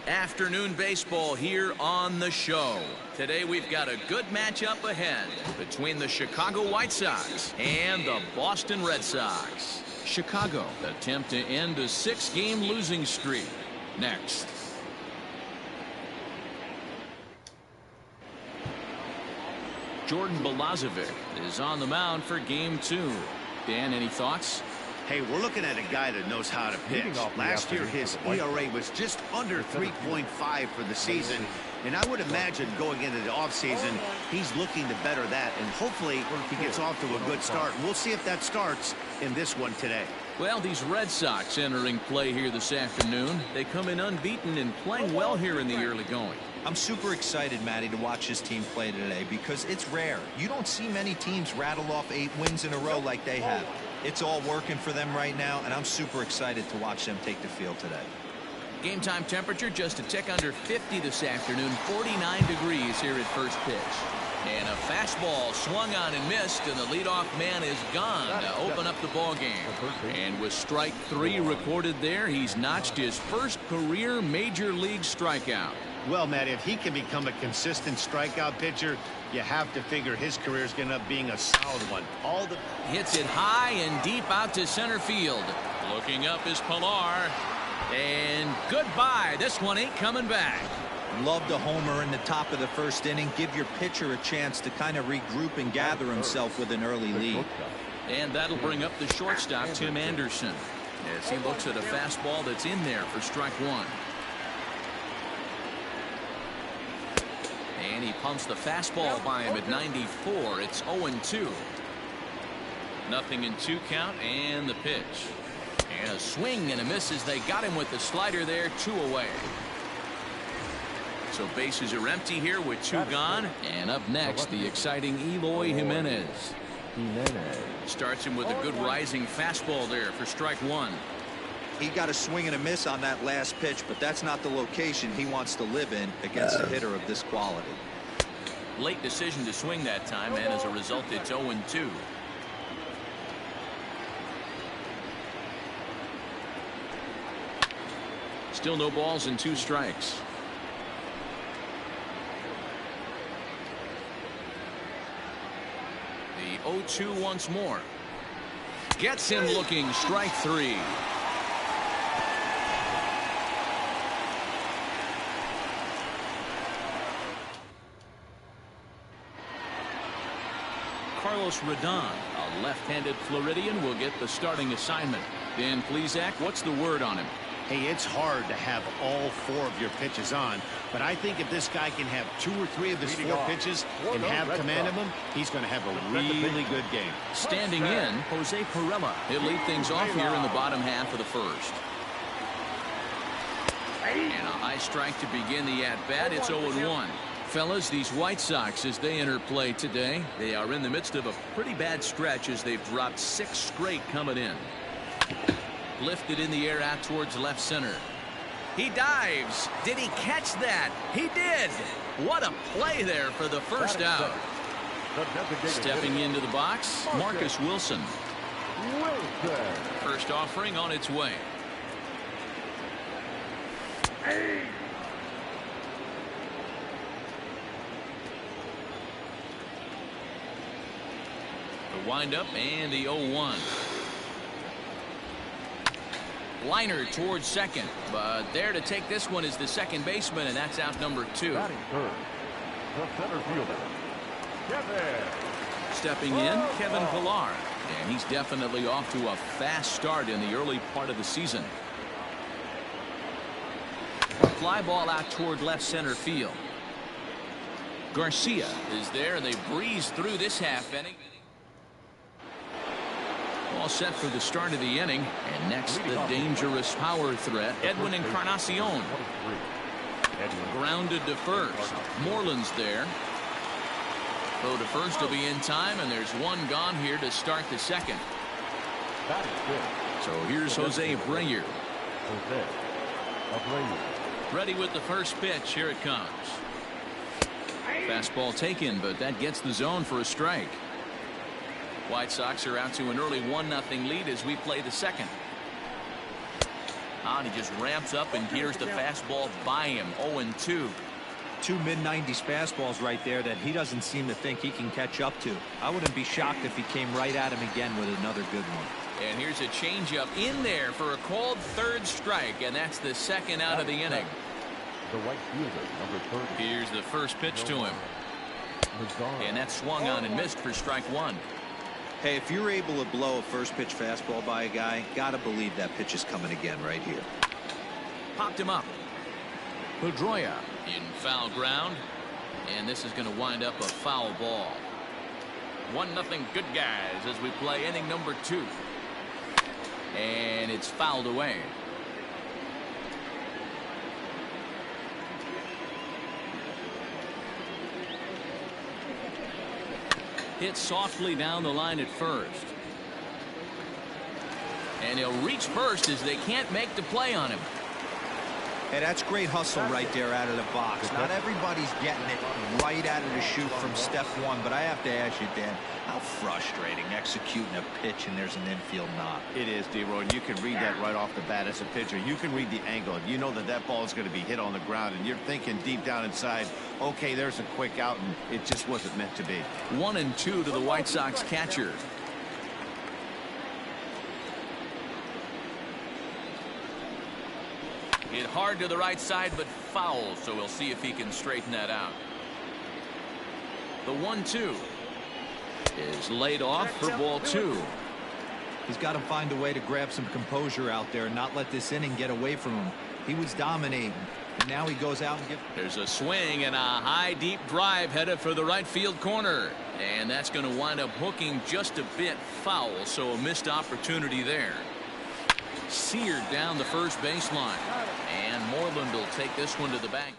Afternoon baseball here on the show. Today we've got a good matchup ahead between the Chicago White Sox and the Boston Red Sox. Chicago attempt to end a 6-game losing streak. Next. Jordan Balazovic is on the mound for game 2. Dan, any thoughts? Hey, we're looking at a guy that knows how to pitch. Last year, his ERA was just under 3.5 for the season. And I would imagine going into the offseason, he's looking to better that. And hopefully, he gets off to a good start. We'll see if that starts in this one today. Well, these Red Sox entering play here this afternoon. They come in unbeaten and playing well here in the early going. I'm super excited, Matty, to watch this team play today because it's rare. You don't see many teams rattle off 8 wins in a row like they have. It's all working for them right now, and I'm super excited to watch them take the field today. Game time temperature just a tick under 50 this afternoon. 49 degrees here at first pitch. And a fastball swung on and missed, and the leadoff man is gone to open up the ball game. And with strike 3 recorded there, he's notched his first career major league strikeout. Well, Matt, if he can become a consistent strikeout pitcher, you have to figure his career is going to end up being a solid one. Hits it high and deep out to center field. Looking up is Pilar. And goodbye. This one ain't coming back. Love the homer in the top of the first inning. Give your pitcher a chance to kind of regroup and gather himself with an early lead. And that'll bring up the shortstop, Tim Anderson, as he looks at a fastball that's in there for strike 1. And he pumps the fastball by him at 94. It's 0-2. Nothing in 2 count, and the pitch. And a swing and a miss as they got him with the slider there, 2 away. So bases are empty here with 2 gone. And up next, the exciting Eloy Jimenez. Starts him with a good rising fastball there for strike 1. He got a swing and a miss on that last pitch, but that's not the location he wants to live in against a hitter of this quality. Late decision to swing that time, and as a result, it's 0-2. Still no balls and 2 strikes. The 0-2 once more. Gets him looking, strike 3. Carlos Rodon, a left-handed Floridian, will get the starting assignment. Dan Plesac, what's the word on him? Hey, it's hard to have all 4 of your pitches on, but I think if this guy can have 2 or 3 of his 4 pitches and have command of them, he's going to have a really good game. Standing in, Jose Pirela. He'll lead things off here in the bottom half of the first. And a high strike to begin the at-bat. It's 0-1. Fellas, these White Sox, as they enter play today, they are in the midst of a pretty bad stretch as they've dropped 6 straight coming in. Lifted in the air out towards left center. He dives. Did he catch that? He did. What a play there for the first out. Stepping into the box, Marcus Wilson. First offering on its way. The windup and the 0-1. Liner towards second, but there to take this one is the second baseman, and that's out number 2. Stepping in, Kevin Pilar, and he's definitely off to a fast start in the early part of the season. Fly ball out toward left center field. Garcia is there, and they breeze through this half inning. All set for the start of the inning. And next, the dangerous power threat, Edwin Encarnacion. Grounded to first. Moreland's there. Throw to first will be in time, and there's 1 gone here to start the second. So here's Jose Abreu. Ready with the first pitch. Here it comes. Fastball taken, but that gets the zone for a strike. White Sox are out to an early 1-0 lead as we play the second. And he just ramps up and gears the fastball by him. 0-2. Two mid-90s fastballs right there that he doesn't seem to think he can catch up to. I wouldn't be shocked if he came right at him again with another good one. And here's a changeup in there for a called third strike, and that's the second out of the inning. The right fielder, number 30. Here's the first pitch to him. And that's swung on and missed for strike one. Hey, if you're able to blow a first pitch fastball by a guy, gotta believe that pitch is coming again right here. Popped him up. Pedroia in foul ground. And this is going to wind up a foul ball. 1-0 good guys as we play inning number 2. And it's fouled away. Hit softly down the line at first. And he'll reach first as they can't make the play on him. Hey, that's great hustle right there out of the box. Not everybody's getting it right out of the chute from step one, but I have to ask you, Dan, how frustrating executing a pitch and there's an infield knock. It is, D-Roy. You can read that right off the bat as a pitcher. You can read the angle. You know that that ball is going to be hit on the ground, and you're thinking deep down inside, okay, there's a quick out, and it just wasn't meant to be. 1-2 to the White Sox catcher. Hit hard to the right side, but foul, so we'll see if he can straighten that out. The 1-2 is laid off for ball 2. He's got to find a way to grab some composure out there and not let this inning get away from him. He was dominating. And now he goes out and gets. There's a swing and a high deep drive headed for the right field corner. And that's going to wind up hooking just a bit foul, so a missed opportunity there. Seared down the first baseline. And Moreland will take this one to the bank.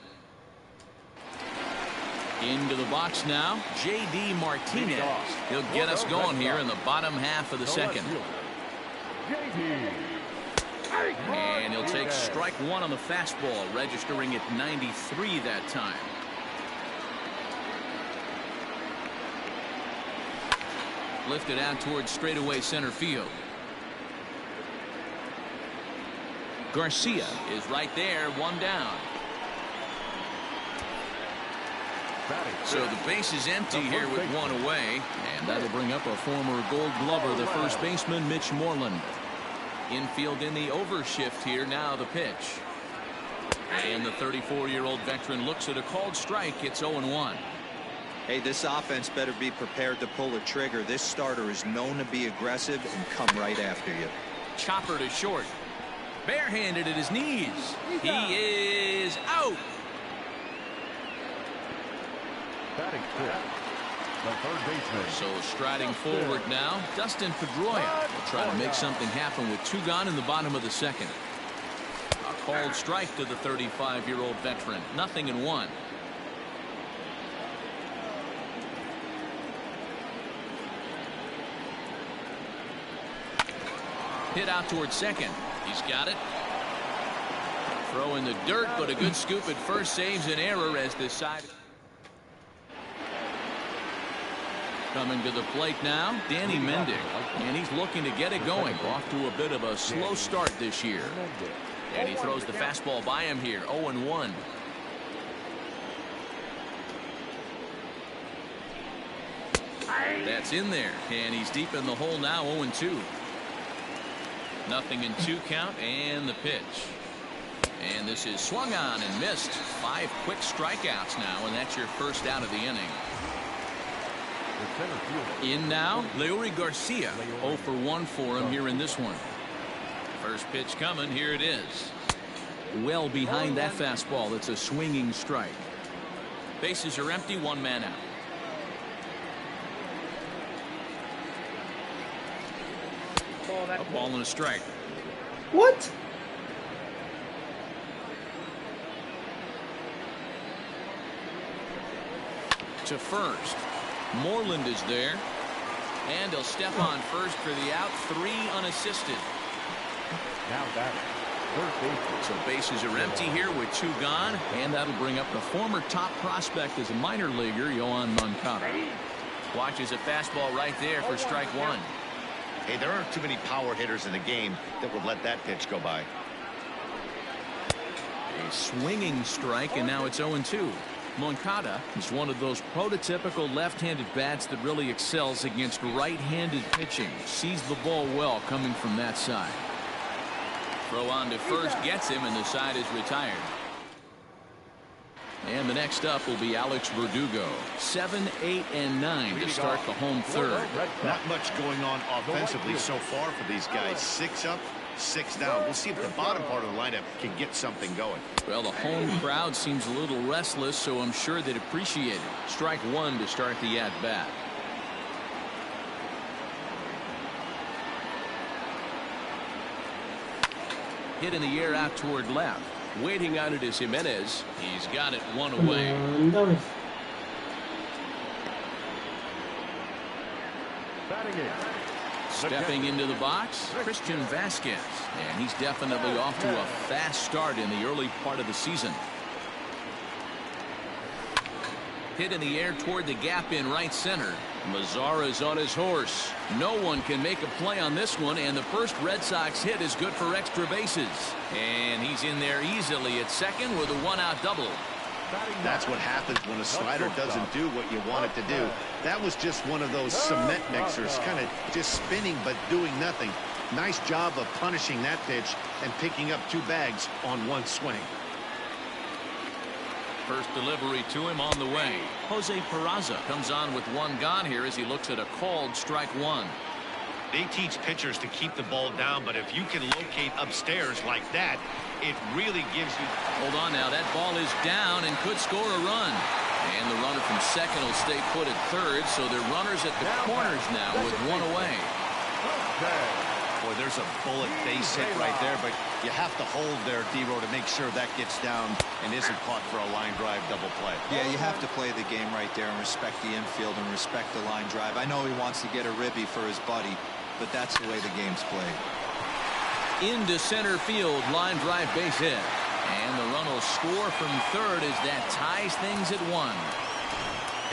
Into the box now, J.D. Martinez. He'll get us going here in the bottom half of the second. And he'll take strike one on the fastball, registering at 93 that time. Lifted out towards straightaway center field. Garcia is right there, one down. So the base is empty here with one away, and that'll bring up a former Gold Glover, the first baseman, Mitch Moreland. Infield in the overshift here. Now the pitch. And the 34-year-old veteran looks at a called strike. It's 0-1. Hey, this offense better be prepared to pull a trigger. This starter is known to be aggressive and come right after you. Chopper to short. Barehanded at his knees. He is out. Batting fifth, the third baseman. So striding forward now, Dustin Pedroia will try to make something happen with two gone in the bottom of the second. A called strike to the 35-year-old veteran. 0-1. Hit out towards second. He's got it. Throw in the dirt, but a good scoop at first saves an error as this side. Coming to the plate now, Danny Mendick, and he's looking to get it going. Off to a bit of a slow start this year. And he throws the fastball by him here. 0-1. That's in there, and he's deep in the hole now. 0-2. 0-2 count, and the pitch. And this is swung on and missed. 5 quick strikeouts now, and that's your first out of the inning. In now, Leury Garcia. 0 for 1 for him here in this one. First pitch coming. Here it is. Well behind that fastball. It's a swinging strike. Bases are empty. 1 man out. A ball and a strike. What? To first. Moreland is there. And he'll step on first for the out. 3 unassisted. Now batting, third baseman. So bases are empty here with 2 gone. And that'll bring up the former top prospect as a minor leaguer, Yohan Moncada. Watches a fastball right there for strike 1. Hey, there aren't too many power hitters in the game that would let that pitch go by. A swinging strike, and now it's 0-2. Moncada is one of those prototypical left-handed bats that really excels against right-handed pitching. Sees the ball well coming from that side. Throw on to first gets him, and the side is retired. And the next up will be Alex Verdugo. 7, 8, and 9 to start the home third. Not much going on offensively so far for these guys. 6 up, 6 down. We'll see if the bottom part of the lineup can get something going. Well, the home crowd seems a little restless, so I'm sure they'd appreciate it. Strike one to start the at-bat. Hit in the air out toward left. Waiting on it is Jimenez. He's got it one away. Stepping into the box, Christian Vasquez. And he's definitely off to a fast start in the early part of the season. Hit in the air toward the gap in right center. Mazara's on his horse. No one can make a play on this one, and the first Red Sox hit is good for extra bases. And he's in there easily at second with a one-out double. That's what happens when a slider doesn't do what you want it to do. That was just one of those cement mixers, kind of just spinning but doing nothing. Nice job of punishing that pitch and picking up 2 bags on 1 swing. First delivery to him on the way. Jose Peraza comes on with 1 gone here as he looks at a called strike 1. They teach pitchers to keep the ball down, but if you can locate upstairs like that, it really gives you... Hold on now. That ball is down and could score a run. And the runner from second will stay put at third, so they're runners at the corners now with 1 away. Boy, there's a bullet base hit right there, but you have to hold there, D-Row, to make sure that gets down and isn't caught for a line drive double play. Yeah, you have to play the game right there and respect the infield and respect the line drive. I know he wants to get a ribby for his buddy, but that's the way the game's played. Into center field, line drive base hit. And the run will score from third as that ties things at 1.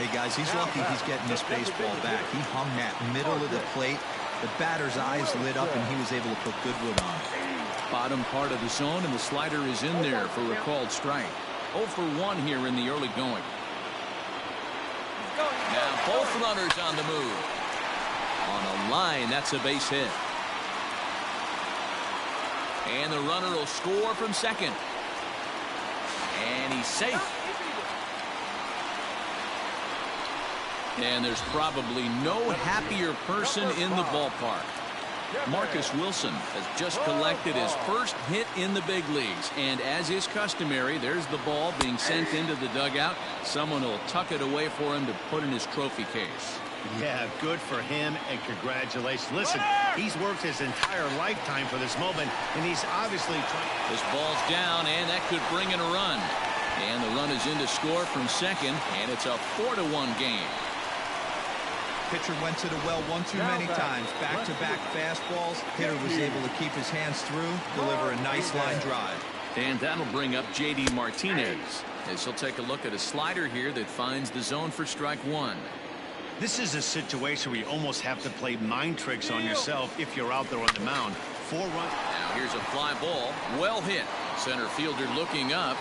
Hey, guys, he's lucky he's getting this baseball back. He hung that middle of the plate. The batter's eyes lit up, and he was able to put Goodwood on. Bottom part of the zone, and the slider is in there for a called strike. 0 for 1 here in the early going. Now both runners on the move. On a line, that's a base hit. And the runner will score from second. And he's safe. And there's probably no happier person in the ballpark. Marcus Wilson has just collected his first hit in the big leagues. And as is customary, there's the ball being sent into the dugout. Someone will tuck it away for him to put in his trophy case. Yeah, good for him, and congratulations. Listen, he's worked his entire lifetime for this moment, and he's obviously trying. This ball's down, and that could bring in a run. And the run is in to score from second, and it's a 4-1 game. Pitcher went to the well one too many times. Back-to-back fastballs. Hitter was able to keep his hands through, deliver a nice line drive. And that'll bring up J.D. Martinez as he'll take a look at a slider here that finds the zone for strike 1. This is a situation where you almost have to play mind tricks on yourself if you're out there on the mound. 4 runs. Now here's a fly ball. Well hit. Center fielder looking up.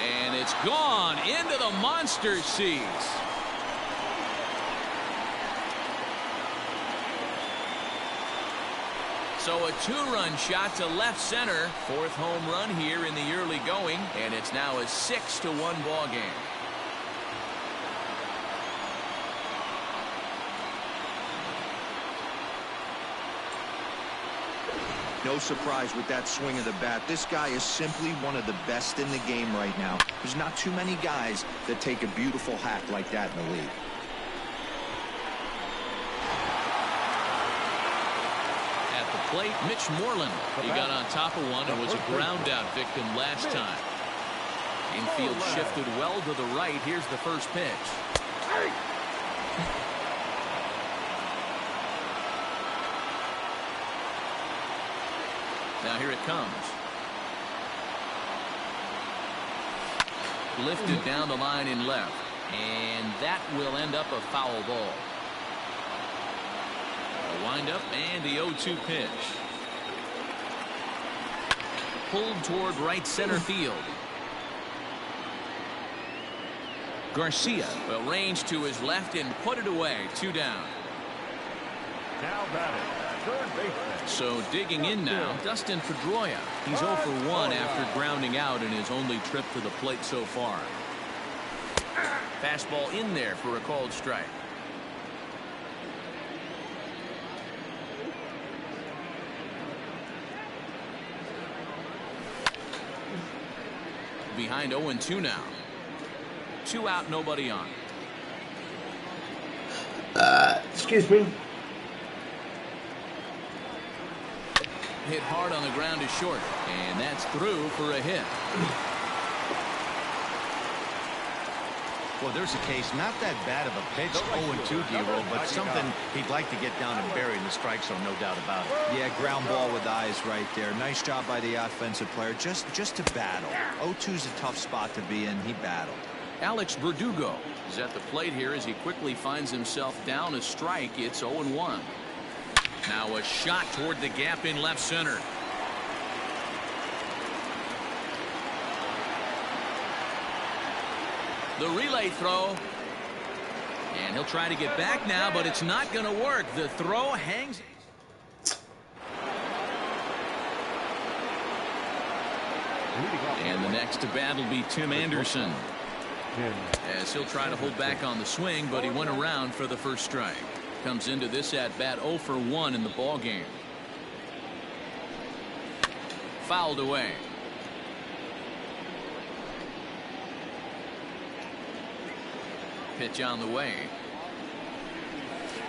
And it's gone into the monster seats. So a 2-run shot to left center. 4th home run here in the early going. And it's now a 6-1 ball game. No surprise with that swing of the bat. This guy is simply one of the best in the game right now. There's not too many guys that take a beautiful hack like that in the league. At the plate, Mitch Moreland. He got on top of one and was a ground out victim last time. Infield shifted well to the right. Here's the first pitch. Now here it comes. Lifted down the line in left. And that will end up a foul ball. A wind up and the 0-2 pitch. pulled toward right center field. Garcia will range to his left and put it away. 2 down. Now batting, third baseman. So digging in now, Dustin Pedroia. He's 0 for 1 after grounding out in his only trip to the plate so far. Fastball in there for a called strike. Behind 0-2 now. 2 out, nobody on. Excuse me. Hit hard on the ground is short, and that's through for a hit. Well, there's a case, not that bad of a pitch, 0-2, D-Roll, but something he'd like to get down and bury in the strike zone, no doubt about it. Yeah, ground ball with eyes right there. Nice job by the offensive player, just to battle. 0-2's a tough spot to be in. He battled. Alex Verdugo is at the plate here as he quickly finds himself down a strike. It's 0-1. Now a shot toward the gap in left center. The relay throw. And he'll try to get back now, but it's not going to work. The throw hangs. And the next to bat will be Tim Anderson, as he'll try to hold back on the swing, but he went around for the first strike. Comes into this at bat 0 for 1 in the ball game. Fouled away. Pitch on the way.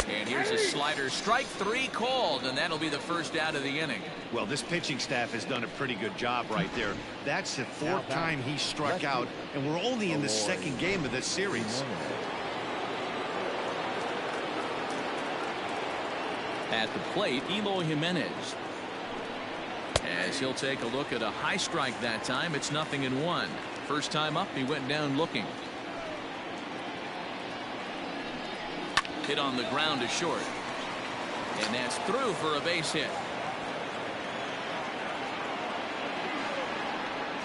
And here's a slider. Strike 3 called, and that'll be the first out of the inning. Well, this pitching staff has done a pretty good job right there. That's the 4th time he struck out, and we're only in the 2nd game of this series. At the plate, Eloy Jimenez, as he'll take a look at a high strike that time. It's 0-1. First time up, he went down looking. Hit on the ground to short, and that's through for a base hit.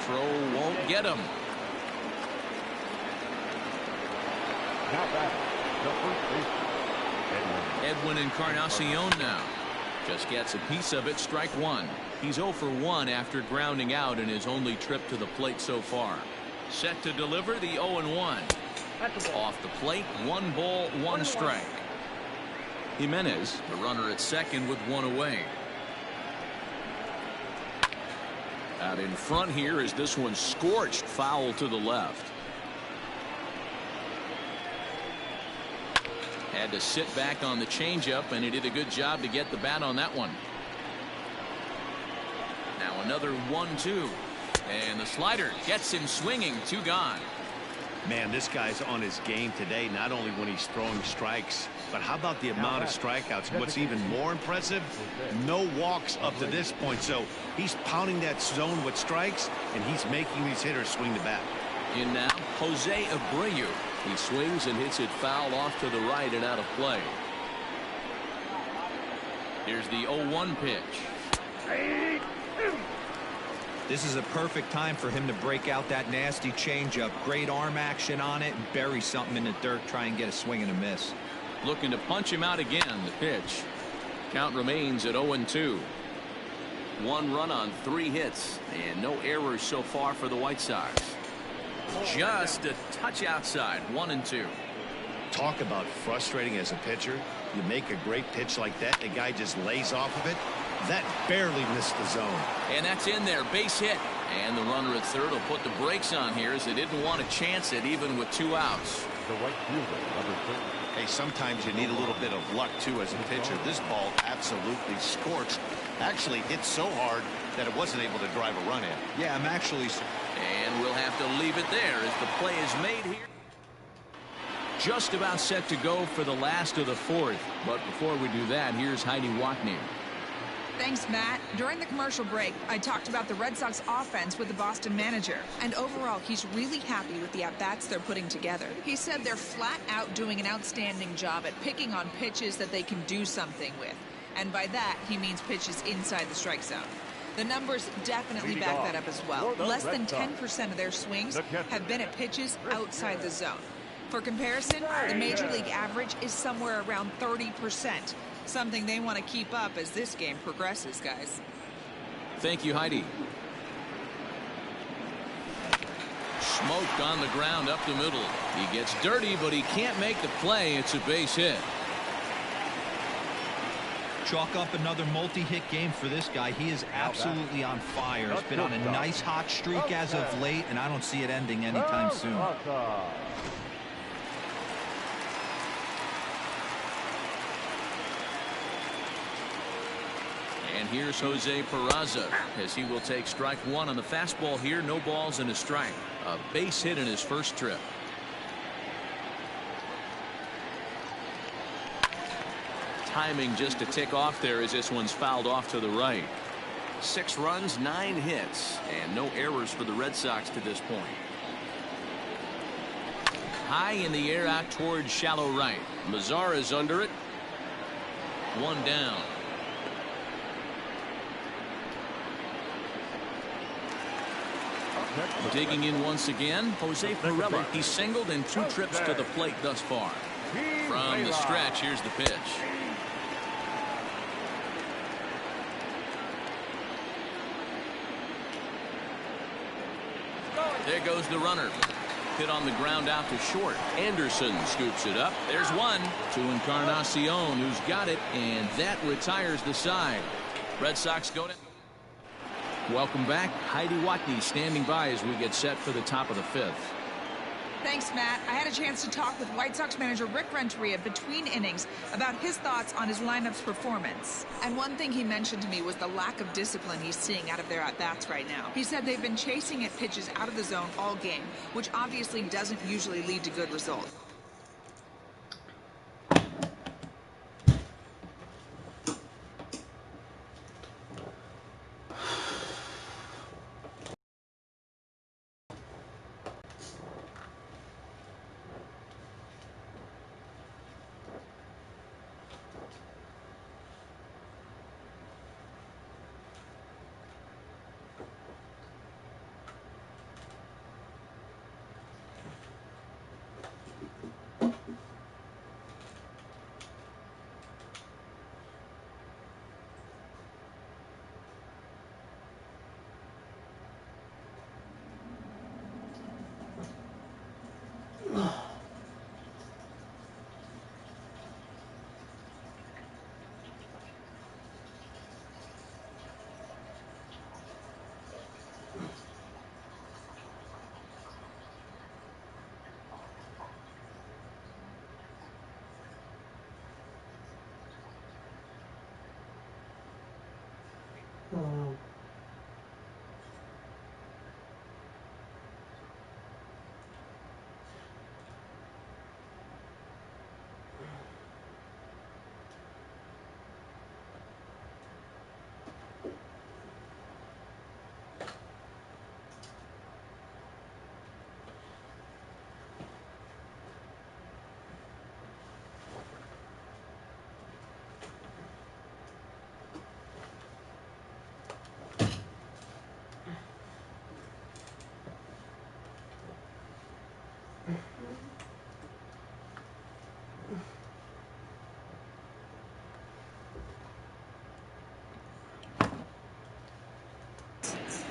Throw won't get him. Now batting, the first baseman. Edwin Encarnacion now just gets a piece of it. Strike 1. He's 0 for 1 after grounding out in his only trip to the plate so far. Set to deliver the 0-1. Off the plate, 1 ball, 1 strike. Jimenez, the runner at second with 1 away. Out in front here is this one scorched, foul to the left. Had to sit back on the changeup, and he did a good job to get the bat on that one. Now another 1-2, and the slider gets him swinging. 2 gone. Man, this guy's on his game today, not only when he's throwing strikes, but how about the amount of strikeouts? What's even more impressive, no walks up to this point. So he's pounding that zone with strikes, and he's making these hitters swing the bat. In now, Jose Abreu. He swings and hits it foul off to the right and out of play. Here's the 0-1 pitch. This is a perfect time for him to break out that nasty changeup. Great arm action on it and bury something in the dirt. Try and get a swing and a miss. Looking to punch him out again. The pitch. Count remains at 0-2. 1 run on 3 hits and no errors so far for the White Sox. Just a touch outside. 1-2. Talk about frustrating as a pitcher. You make a great pitch like that, the guy just lays off of it. That barely missed the zone. And that's in there. Base hit. And the runner at third will put the brakes on here as they didn't want to chance it even with 2 outs. The right fielder, number 30. Hey, sometimes you need a little bit of luck too as a pitcher. This ball absolutely scorched. Actually hit so hard that it wasn't able to drive a run in. Yeah, I'm actually. And we'll have to leave it there as the play is made here. Just about set to go for the last of the 4th. But before we do that, here's Heidi Watney. Thanks, Matt. During the commercial break, I talked about the Red Sox offense with the Boston manager. And overall, he's really happy with the at-bats they're putting together. He said they're flat out doing an outstanding job at picking on pitches that they can do something with. And by that, he means pitches inside the strike zone. The numbers definitely back that up as well. Less than 10% of their swings have been at pitches outside the zone. For comparison, the Major League average is somewhere around 30%. Something they want to keep up as this game progresses, guys. Thank you, Heidi. Smoked on the ground up the middle. He gets dirty, but he can't make the play. It's a base hit. Chalk up another multi-hit game for this guy. He is absolutely on fire. He's been on a nice hot streak as of late, and I don't see it ending anytime soon. And here's Jose Peraza as he will take strike one on the fastball here. No balls and a strike. A base hit in his first trip. Timing just to tick off there as this one's fouled off to the right. 6 runs, 9 hits, and no errors for the Red Sox to this point. High in the air out towards shallow right. Mazara's under it. 1 down. Digging in once again, Jose Pirela. He's singled in 2 trips to the plate thus far. From the stretch, here's the pitch. There goes the runner. Hit on the ground out to short. Anderson scoops it up. There's one to Encarnacion, who's got it, and that retires the side. Red Sox go to... Welcome back. Heidi Watney standing by as we get set for the top of the 5th. Thanks, Matt. I had a chance to talk with White Sox manager Rick Renteria between innings about his thoughts on his lineup's performance. And one thing he mentioned to me was the lack of discipline he's seeing out of their at-bats right now. He said they've been chasing at pitches out of the zone all game, which obviously doesn't usually lead to good results.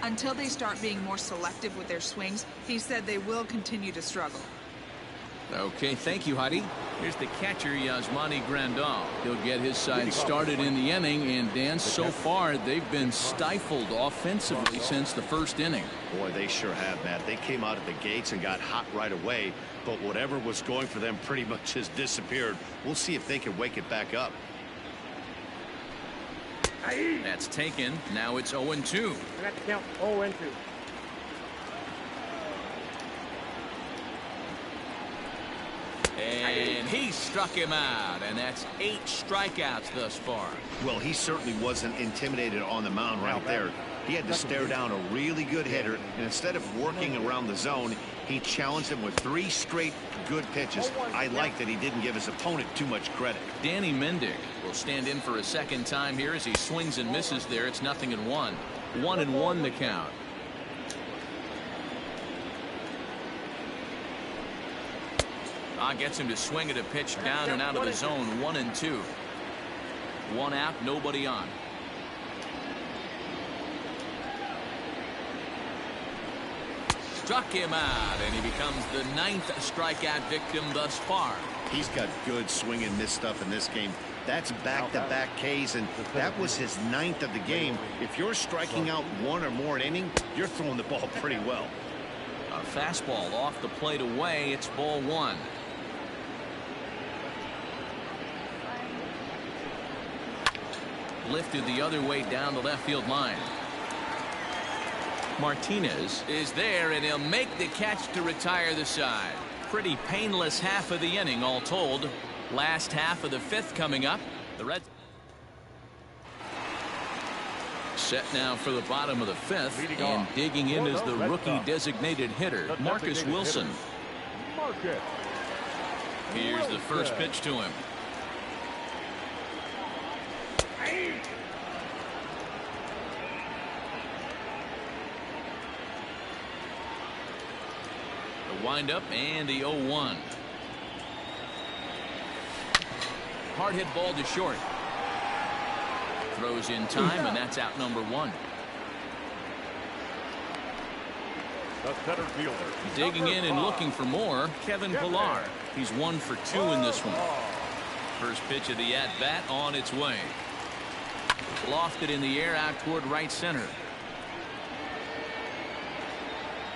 Until they start being more selective with their swings, he said they will continue to struggle. Okay, thank you, Heidi. Here's the catcher, Yasmani Grandal. He'll get his side started in the inning, and Dan, so far they've been stifled offensively since the first inning. Boy, they sure have, Matt. They came out of the gates and got hot right away, but whatever was going for them pretty much has disappeared. We'll see if they can wake it back up. That's taken. Now it's 0-2. I got to count 0-2. And he struck him out, and that's 8 strikeouts thus far. Well, he certainly wasn't intimidated on the mound right there. He had to stare down a really good hitter, and instead of working around the zone, he challenged him with 3 straight good pitches. I like that he didn't give his opponent too much credit. Danny Mendick will stand in for a second time here as he swings and misses there. It's 0-1. 1-1 the count. Gets him to swing at a pitch down and out of the zone. 1-2. One out, nobody on. Struck him out, and he becomes the 9th strikeout victim thus far. He's got good swing and miss stuff in this game. That's back-to-back Ks, and that was his 9th of the game. If you're striking out one or more an inning, you're throwing the ball pretty well. A fastball off the plate away. It's ball 1. Lifted the other way down the left field line. Martinez is there, and he'll make the catch to retire the side. Pretty painless half of the inning all told. Last half of the 5th coming up. The Reds set now for the bottom of the 5th, and digging in is the rookie designated hitter, Marcus Wilson. Here's the first pitch to him. The windup and the 0-1. Hard hit ball to short. Throws in time, and that's out number 1. The center fielder. Digging in and looking for more, Kevin Pillar. He's 1 for 2 in this one. First pitch of the at-bat on its way. Lofted in the air out toward right center.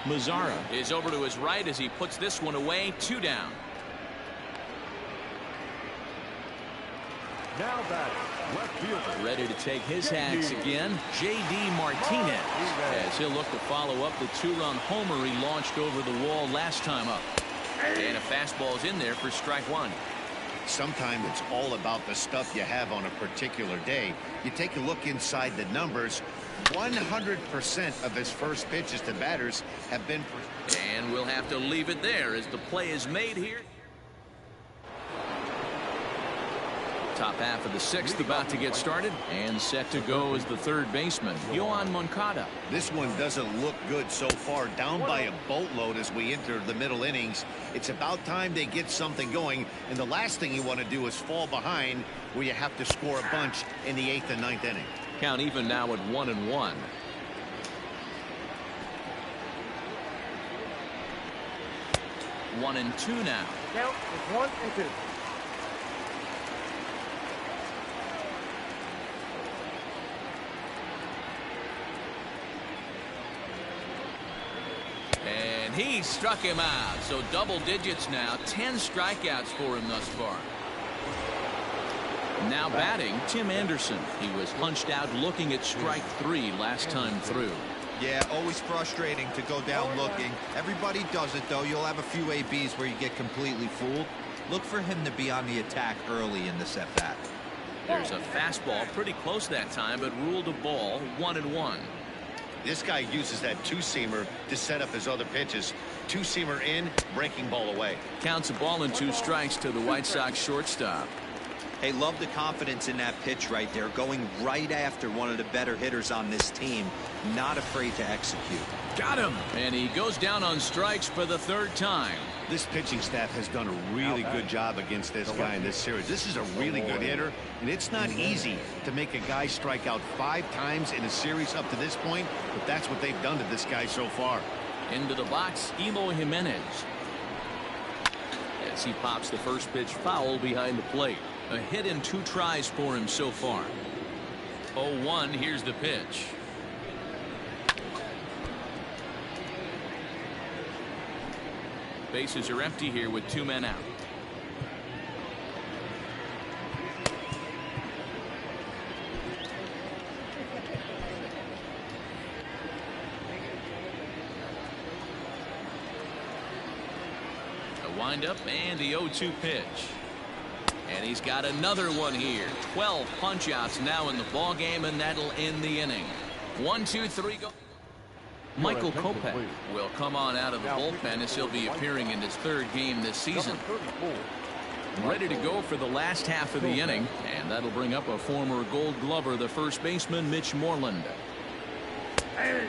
Mazzara is over to his right as he puts this one away. 2 down. Now batting, left fielder. Ready to take his hacks again, J.D. Martinez, as he'll look to follow up the 2-run homer he launched over the wall last time up. And a fastball's in there for strike 1. Sometimes it's all about the stuff you have on a particular day. You take a look inside the numbers. 100% of his first pitches to batters have been. And we'll have to leave it there as the play is made here. Top half of the 6th about to get started, and set to go is the 3rd baseman, Yoan Moncada. This one doesn't look good so far, down by a boatload as we enter the middle innings. It's about time they get something going, and the last thing you want to do is fall behind where you have to score a bunch in the 8th and 9th inning. Count even now at 1-1. One and 2 now. Count is 1 and 2. And he struck him out. So double digits now. 10 strikeouts for him thus far. Now batting, Tim Anderson. He was punched out looking at strike 3 last time through. Yeah, always frustrating to go down looking. Everybody does it, though. You'll have a few ABs where you get completely fooled. Look for him to be on the attack early in this at-bat. There's a fastball pretty close that time, but ruled a ball. 1-1. This guy uses that two-seamer to set up his other pitches. Two-seamer in, breaking ball away. Counts a ball and 2 strikes to the White Sox shortstop. Hey, love the confidence in that pitch right there, going right after one of the better hitters on this team, not afraid to execute. Got him, and he goes down on strikes for the 3rd time. This pitching staff has done a really good job against this guy in this series. This is a really good hitter, and it's not easy to make a guy strike out 5 times in a series up to this point, but that's what they've done to this guy so far. Into the box, Eloy Jimenez. As he pops the first pitch foul behind the plate. A hit in 2 tries for him so far. 0-1, here's the pitch. Bases are empty here with 2 men out. A windup and the 0-2 pitch. And he's got another one here. 12 punch-outs now in the ball game, and that'll end the inning. 1, 2, 3, go. Michael Kopech will come on out of the bullpen as he'll be appearing in his 3rd game this season. Ready to go for the last half of the inning, and that'll bring up a former Gold Glover, the first baseman, Mitch Moreland.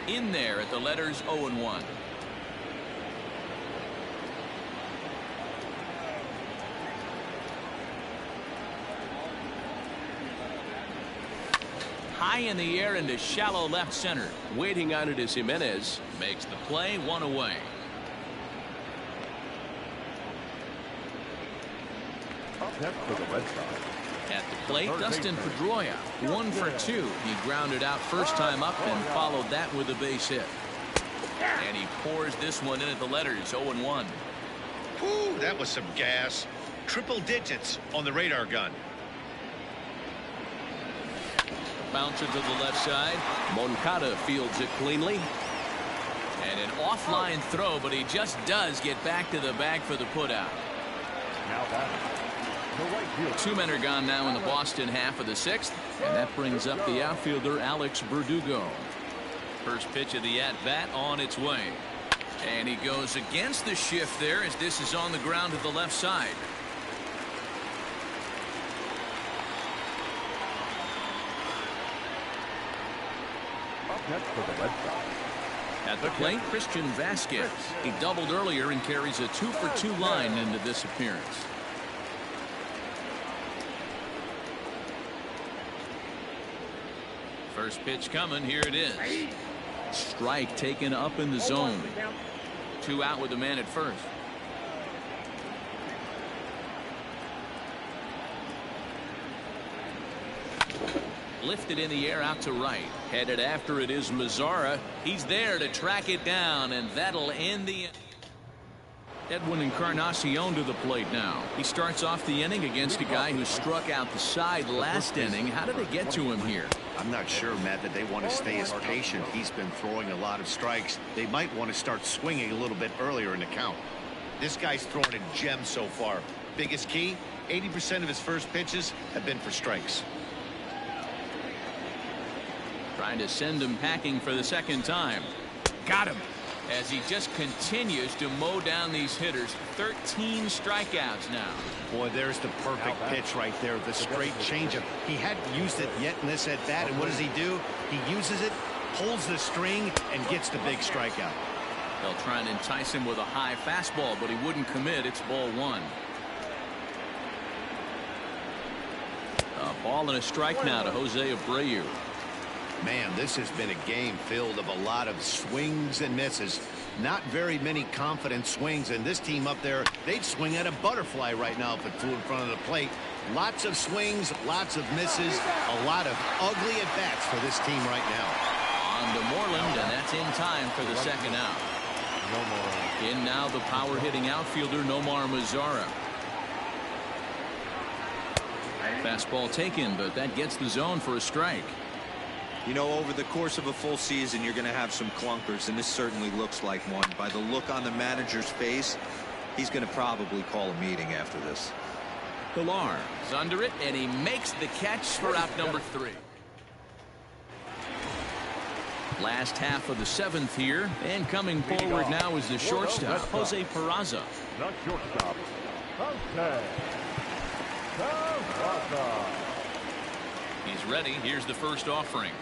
In there at the letters 0-1. High in the air into shallow left center. Waiting on it is Jimenez. Makes the play, one away. Up next for the Red Sox. At the plate, Dustin Pedroia, 1 for 2. He grounded out first time up and followed that with a base hit. And he pours this one in at the letters, 0-1. Whew, that was some gas. Triple digits on the radar gun. Bouncer to the left side. Moncada fields it cleanly. And an offline throw, but he just does get back to the bag for the putout. Now that. Two men are gone now in the Boston half of the 6th, and that brings up the outfielder Alex Verdugo. First pitch of the at-bat on its way. And he goes against the shift there as this is on the ground to the left side. Up next for the Red Sox. At the plate, Christian Vasquez. He doubled earlier and carries a 2-for-2 line into this appearance. First pitch coming. Here it is. Strike taken up in the zone. 2 out with the man at first. Lifted in the air out to right. Headed after it is Mazzara. He's there to track it down, and that'll end the. Edwin Encarnacion to the plate now. He starts off the inning against a guy who struck out the side last inning. How did they get to him here? I'm not sure, Matt, that they want to stay as patient. He's been throwing a lot of strikes. They might want to start swinging a little bit earlier in the count. This guy's throwing a gem so far. Biggest key, 80% of his first pitches have been for strikes. Trying to send him packing for the second time. Got him. As he just continues to mow down these hitters. 13 strikeouts now. Boy, there's the perfect pitch right there. The straight changeup. He hadn't used it yet in this at bat, and what does he do? He uses it, pulls the string, and gets the big strikeout. They'll try and entice him with a high fastball, but he wouldn't commit. It's ball 1. A ball and a strike now to Jose Abreu. Man, this has been a game filled of a lot of swings and misses. Not very many confident swings, and this team up there, they'd swing at a butterfly right now if it flew in front of the plate. Lots of swings, lots of misses, a lot of ugly at-bats for this team right now. On to Moreland, and that's in time for the second out. In now the power-hitting outfielder Nomar Mazzara. Fastball taken, but that gets the zone for a strike. You know, over the course of a full season, you're going to have some clunkers, and this certainly looks like one. By the look on the manager's face, he's going to probably call a meeting after this. Pilar is under it, and he makes the catch for out number 3. Last half of the 7th here, and coming forward now is the shortstop, Jose Peraza. The shortstop, Jose Peraza. He's ready. Here's the first offering.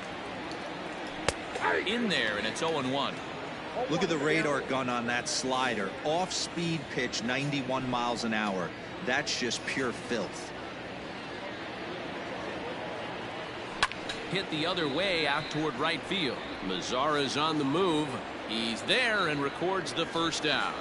In there, and it's 0-1. Look at the radar gun on that slider. Off-speed pitch, 91 miles an hour. That's just pure filth. Hit the other way out toward right field. Mazzara's on the move. He's there and records the first out.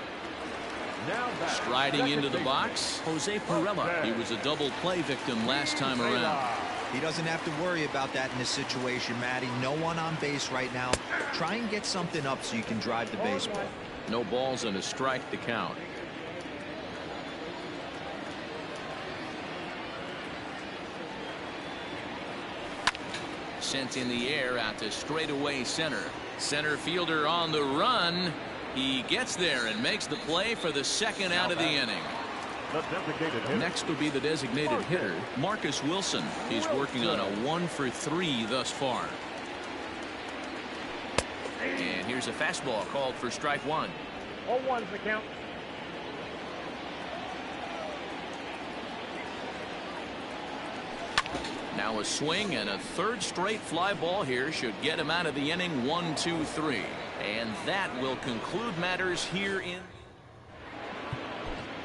Striding into the box, Jose Pirela. He was a double play victim last time around. He doesn't have to worry about that in this situation, Matty. No one on base right now. Try and get something up so you can drive the baseball. No balls and a strike to count. Sent in the air out to straightaway center. Center fielder on the run. He gets there and makes the play for the second out of the inning. Next will be the designated hitter, Marcus Wilson. He's working on a 1 for 3 thus far. And here's a fastball called for strike 1. 0-1's the count. Now a swing and a third straight fly ball here should get him out of the inning. 1-2-3, and that will conclude matters here in.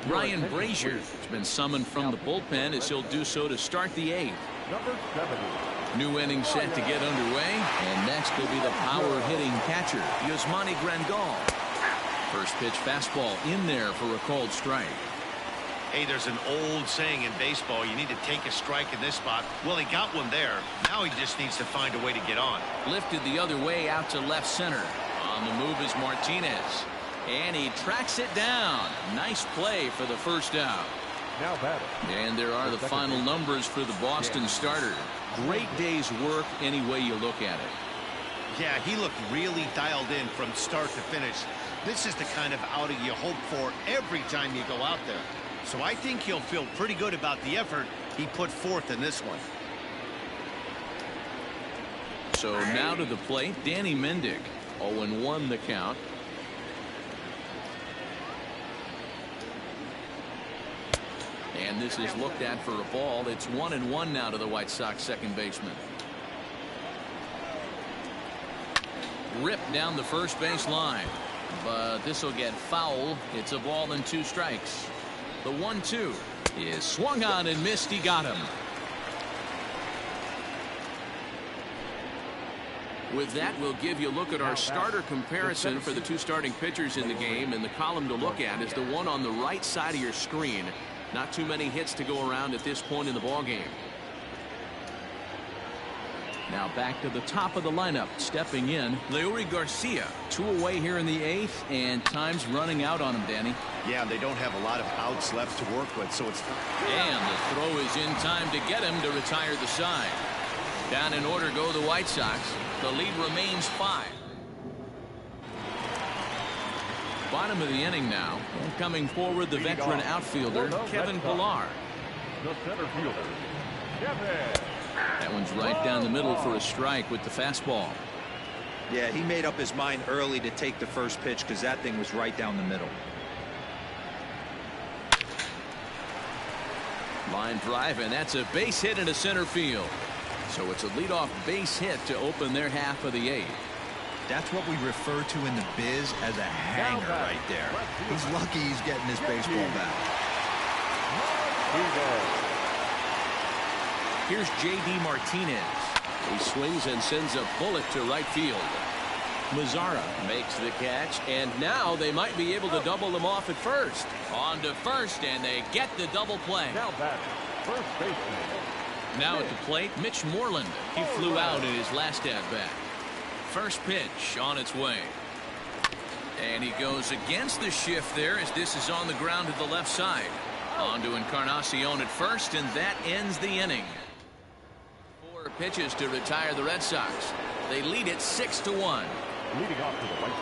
Ryan Brazier has been summoned from the bullpen as he'll do so to start the 8th. Number 70. New inning set to get underway, and next will be the power hitting catcher Yasmani Grandal. First pitch fastball in there for a called strike. Hey, there's an old saying in baseball, you need to take a strike in this spot. Well, he got one there. Now he just needs to find a way to get on. Lifted the other way out to left center. On the move is Martinez, and he tracks it down. Nice play for the first out. Now batting. And there are the final numbers for the Boston starter. Great day's work any way you look at it. Yeah, he looked really dialed in from start to finish. This is the kind of outing you hope for every time you go out there. So I think he'll feel pretty good about the effort he put forth in this one. So now to the plate, Danny Mendick. 0-1 the count. And this is looked at for a ball. It's 1-1 now to the White Sox second baseman. Ripped down the first base line, but this will get foul. It's a ball and 2 strikes. The 1-2 is swung on and missed. He got him. With that, we'll give you a look at our starter comparison for the 2 starting pitchers in the game, and the column to look at is the one on the right side of your screen. Not too many hits to go around at this point in the ball game. Now back to the top of the lineup. Stepping in, Leury Garcia. 2 away here in the 8th, and time's running out on him, Danny. Yeah, they don't have a lot of outs left to work with, so it's. And the throw is in time to get him to retire the side. Down in order go the White Sox. The lead remains 5. Bottom of the inning now. And coming forward, the veteran outfielder, Kevin Pillar. The center fielder, Kevin. That one's right down the middle for a strike with the fastball. Yeah, he made up his mind early to take the first pitch because that thing was right down the middle. Line drive, and that's a base hit into center field. So it's a leadoff base hit to open their half of the 8th. That's what we refer to in the biz as a hanger right there. He's lucky he's getting his baseball back. Here's J.D. Martinez. He swings and sends a bullet to right field. Mazzara makes the catch, and now they might be able to double them off at first. On to first, and they get the double play. Now batting, first baseman. Now at the plate, Mitch Moreland. He flew out in his last at-bat. First pitch on its way. And he goes against the shift there as this is on the ground to the left side. On to Encarnacion at first, and that ends the inning. 4 pitches to retire the Red Sox. They lead it 6-1. Leading off to the White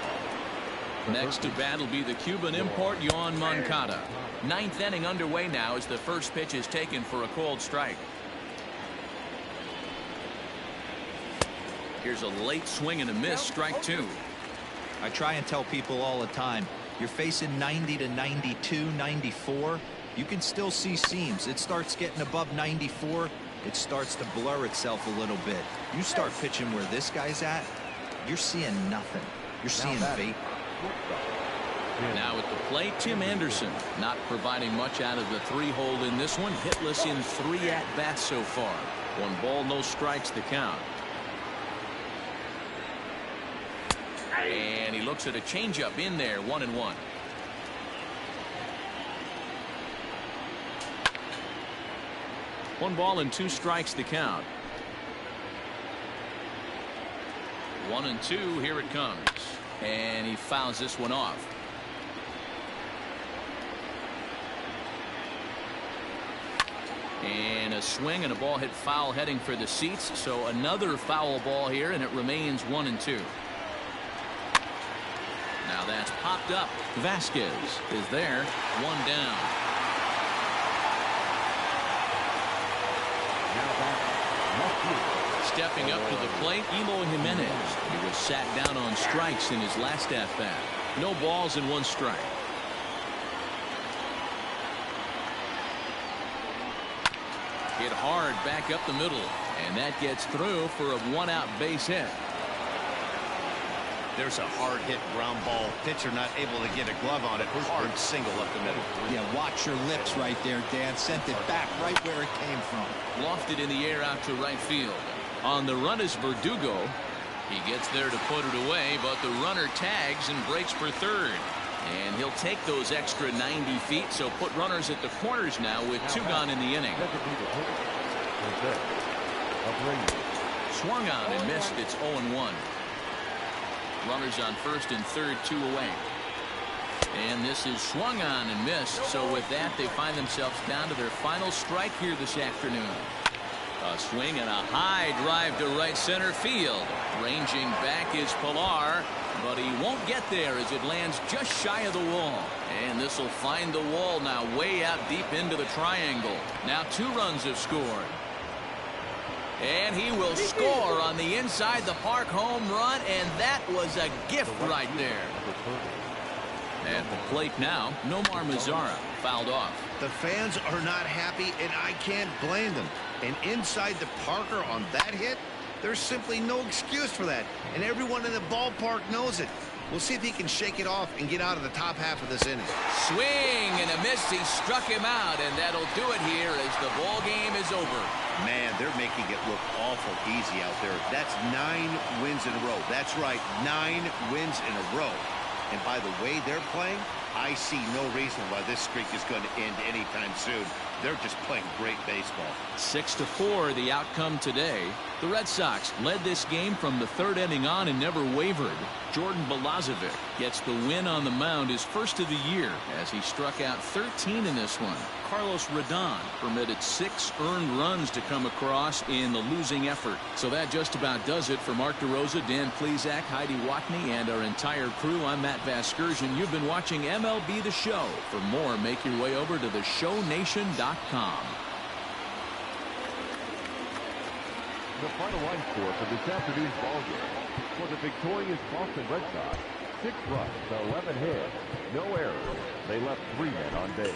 Sox. Next to bat will be the Cuban import, Yoan Moncada. 9th inning underway now as the first pitch is taken for a called strike. Here's a late swing and a miss, strike 2. I try and tell people all the time, you're facing 90 to 92, 94. You can still see seams. It starts getting above 94. It starts to blur itself a little bit. You start pitching where this guy's at, you're seeing nothing. You're seeing vapor. Now at the plate, Tim Anderson not providing much out of the 3-hole in this one. Hitless in 3 at-bats so far. 1 ball, no strikes the count. And he looks at a changeup in there, 1-1. One ball and 2 strikes the count. 1-2, here it comes. And he fouls this one off. And a swing and a ball hit foul heading for the seats. So another foul ball here, and it remains 1-2. Now that's popped up. Vasquez is there. 1 down. Stepping up to the plate, Eloy Jimenez. He was sat down on strikes in his last at-bat. No balls and 1 strike. Hit hard back up the middle. And that gets through for a one-out base hit. There's a hard hit ground ball. Pitcher not able to get a glove on it. Hard single up the middle. Yeah, watch your lips right there, Dan. Sent it back right where it came from. Lofted in the air out to right field. On the run is Verdugo. He gets there to put it away, but the runner tags and breaks for third. And he'll take those extra 90 feet, so put runners at the corners now with two gone in the inning. Swung on and missed. It's 0-1. Runners on first and third, 2 away. And this is swung on and missed. So with that, they find themselves down to their final strike here this afternoon. A swing and a high drive to right center field. Ranging back is Pilar, but he won't get there as it lands just shy of the wall. And this will find the wall now way out deep into the triangle. Now 2 runs have scored. And he will score on the inside the park home run, and that was a gift right there. At the plate now, Nomar Mazara fouled off. The fans are not happy, and I can't blame them. And inside the Parker on that hit, there's simply no excuse for that. And everyone in the ballpark knows it. We'll see if he can shake it off and get out of the top half of this inning. Swing and a miss. He struck him out, and that'll do it here as the ball game is over. Man, they're making it look awful easy out there. That's 9 wins in a row. That's right, 9 wins in a row. And by the way they're playing, I see no reason why this streak is going to end anytime soon. They're just playing great baseball. 6-4 the outcome today. The Red Sox led this game from the third inning on and never wavered. Jordan Balazovic gets the win on the mound, his first of the year, as he struck out 13 in this one. Carlos Rodon permitted 6 earned runs to come across in the losing effort. So that just about does it for Mark DeRosa, Dan Plesac, Heidi Watney, and our entire crew. I'm Matt Vasgersian. You've been watching MLB The Show. For more, make your way over to theshownation.com. The final line score for this afternoon's ball game for the victorious Boston Red Sox: 6 runs, 11 hits, no errors. They left 3 men on base.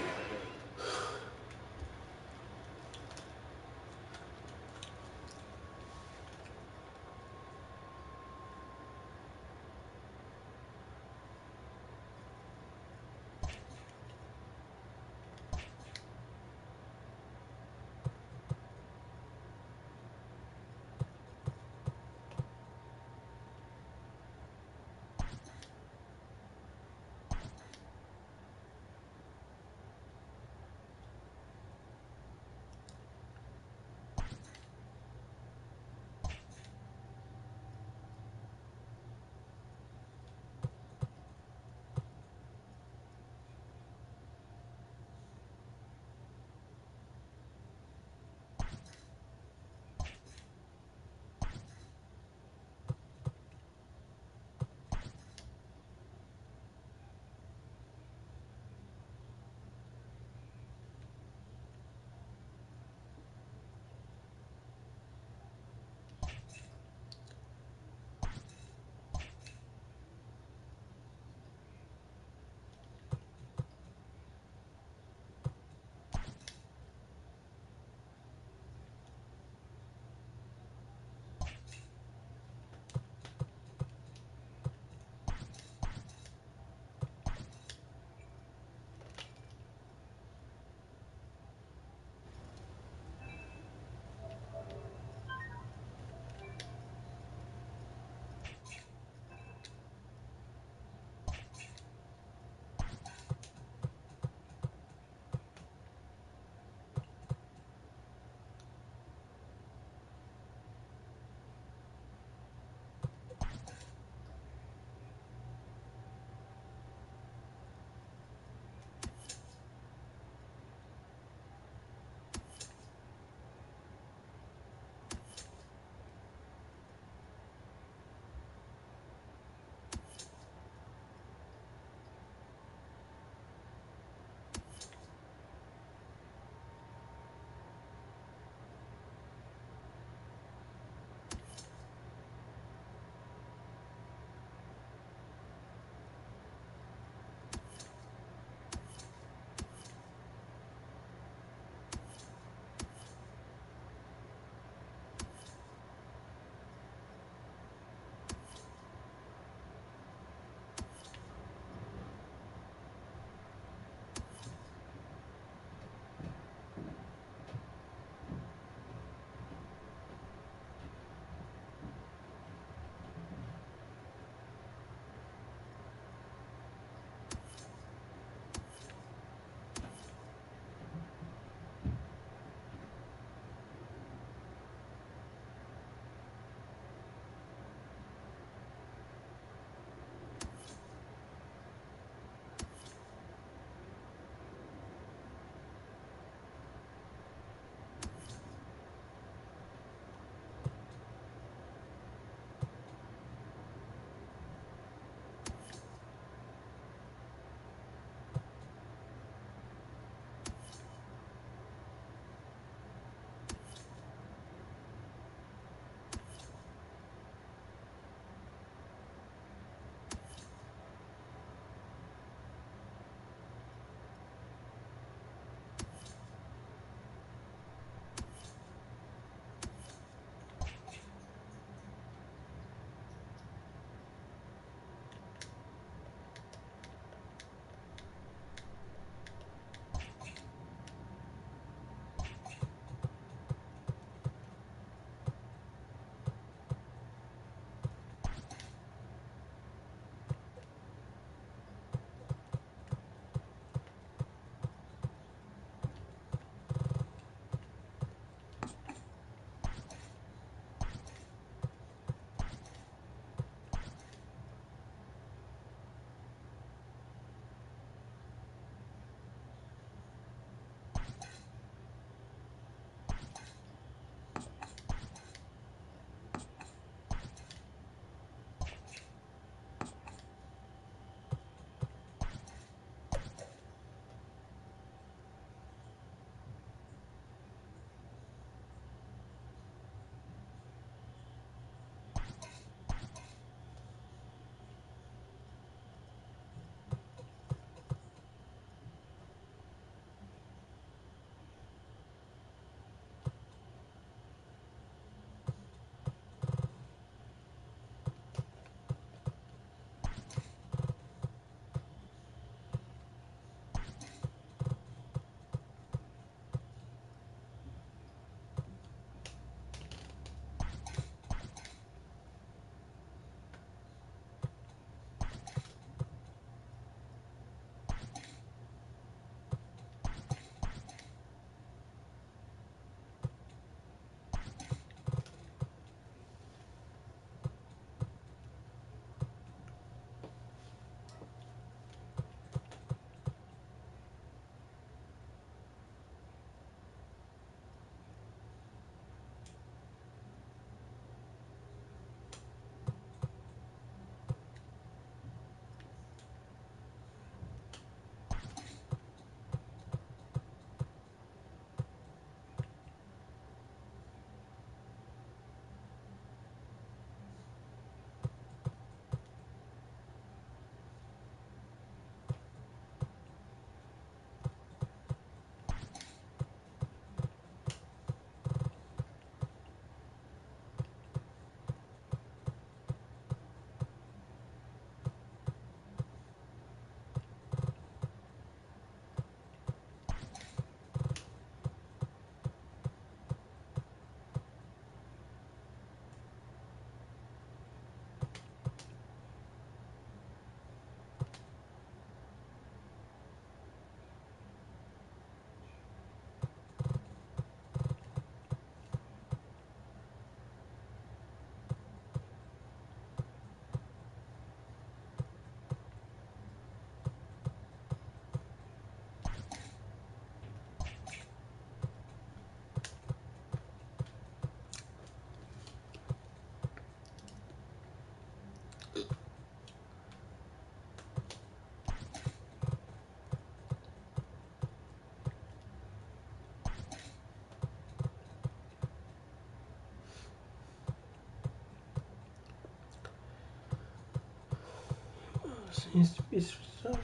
It's so...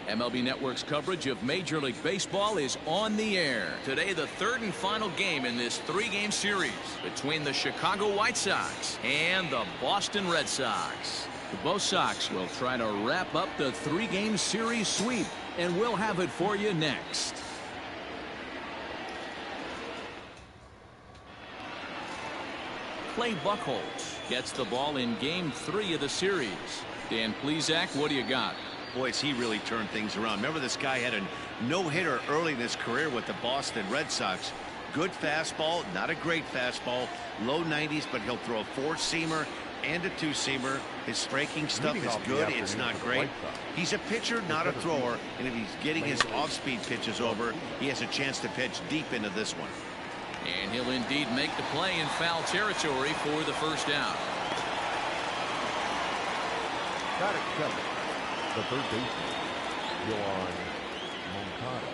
MLB Network's coverage of Major League Baseball is on the air. Today, the third and final game in this three-game series between the Chicago White Sox and the Boston Red Sox. Both Sox will try to wrap up the three-game series sweep, and we'll have it for you next. Clay Buchholz gets the ball in Game 3 of the series. Dan Plesac, what do you got? Boy, has he really turned things around. Remember, this guy had a no-hitter early in his career with the Boston Red Sox. Good fastball, not a great fastball, low 90s, but he'll throw a four-seamer and a two-seamer. His breaking stuff is good. It's not great. He's a pitcher, not a thrower, and if he's getting his off-speed pitches over, he has a chance to pitch deep into this one. And he'll indeed make the play in foul territory for the first out. Got it, seven. The third baseman, Yoan Moncada.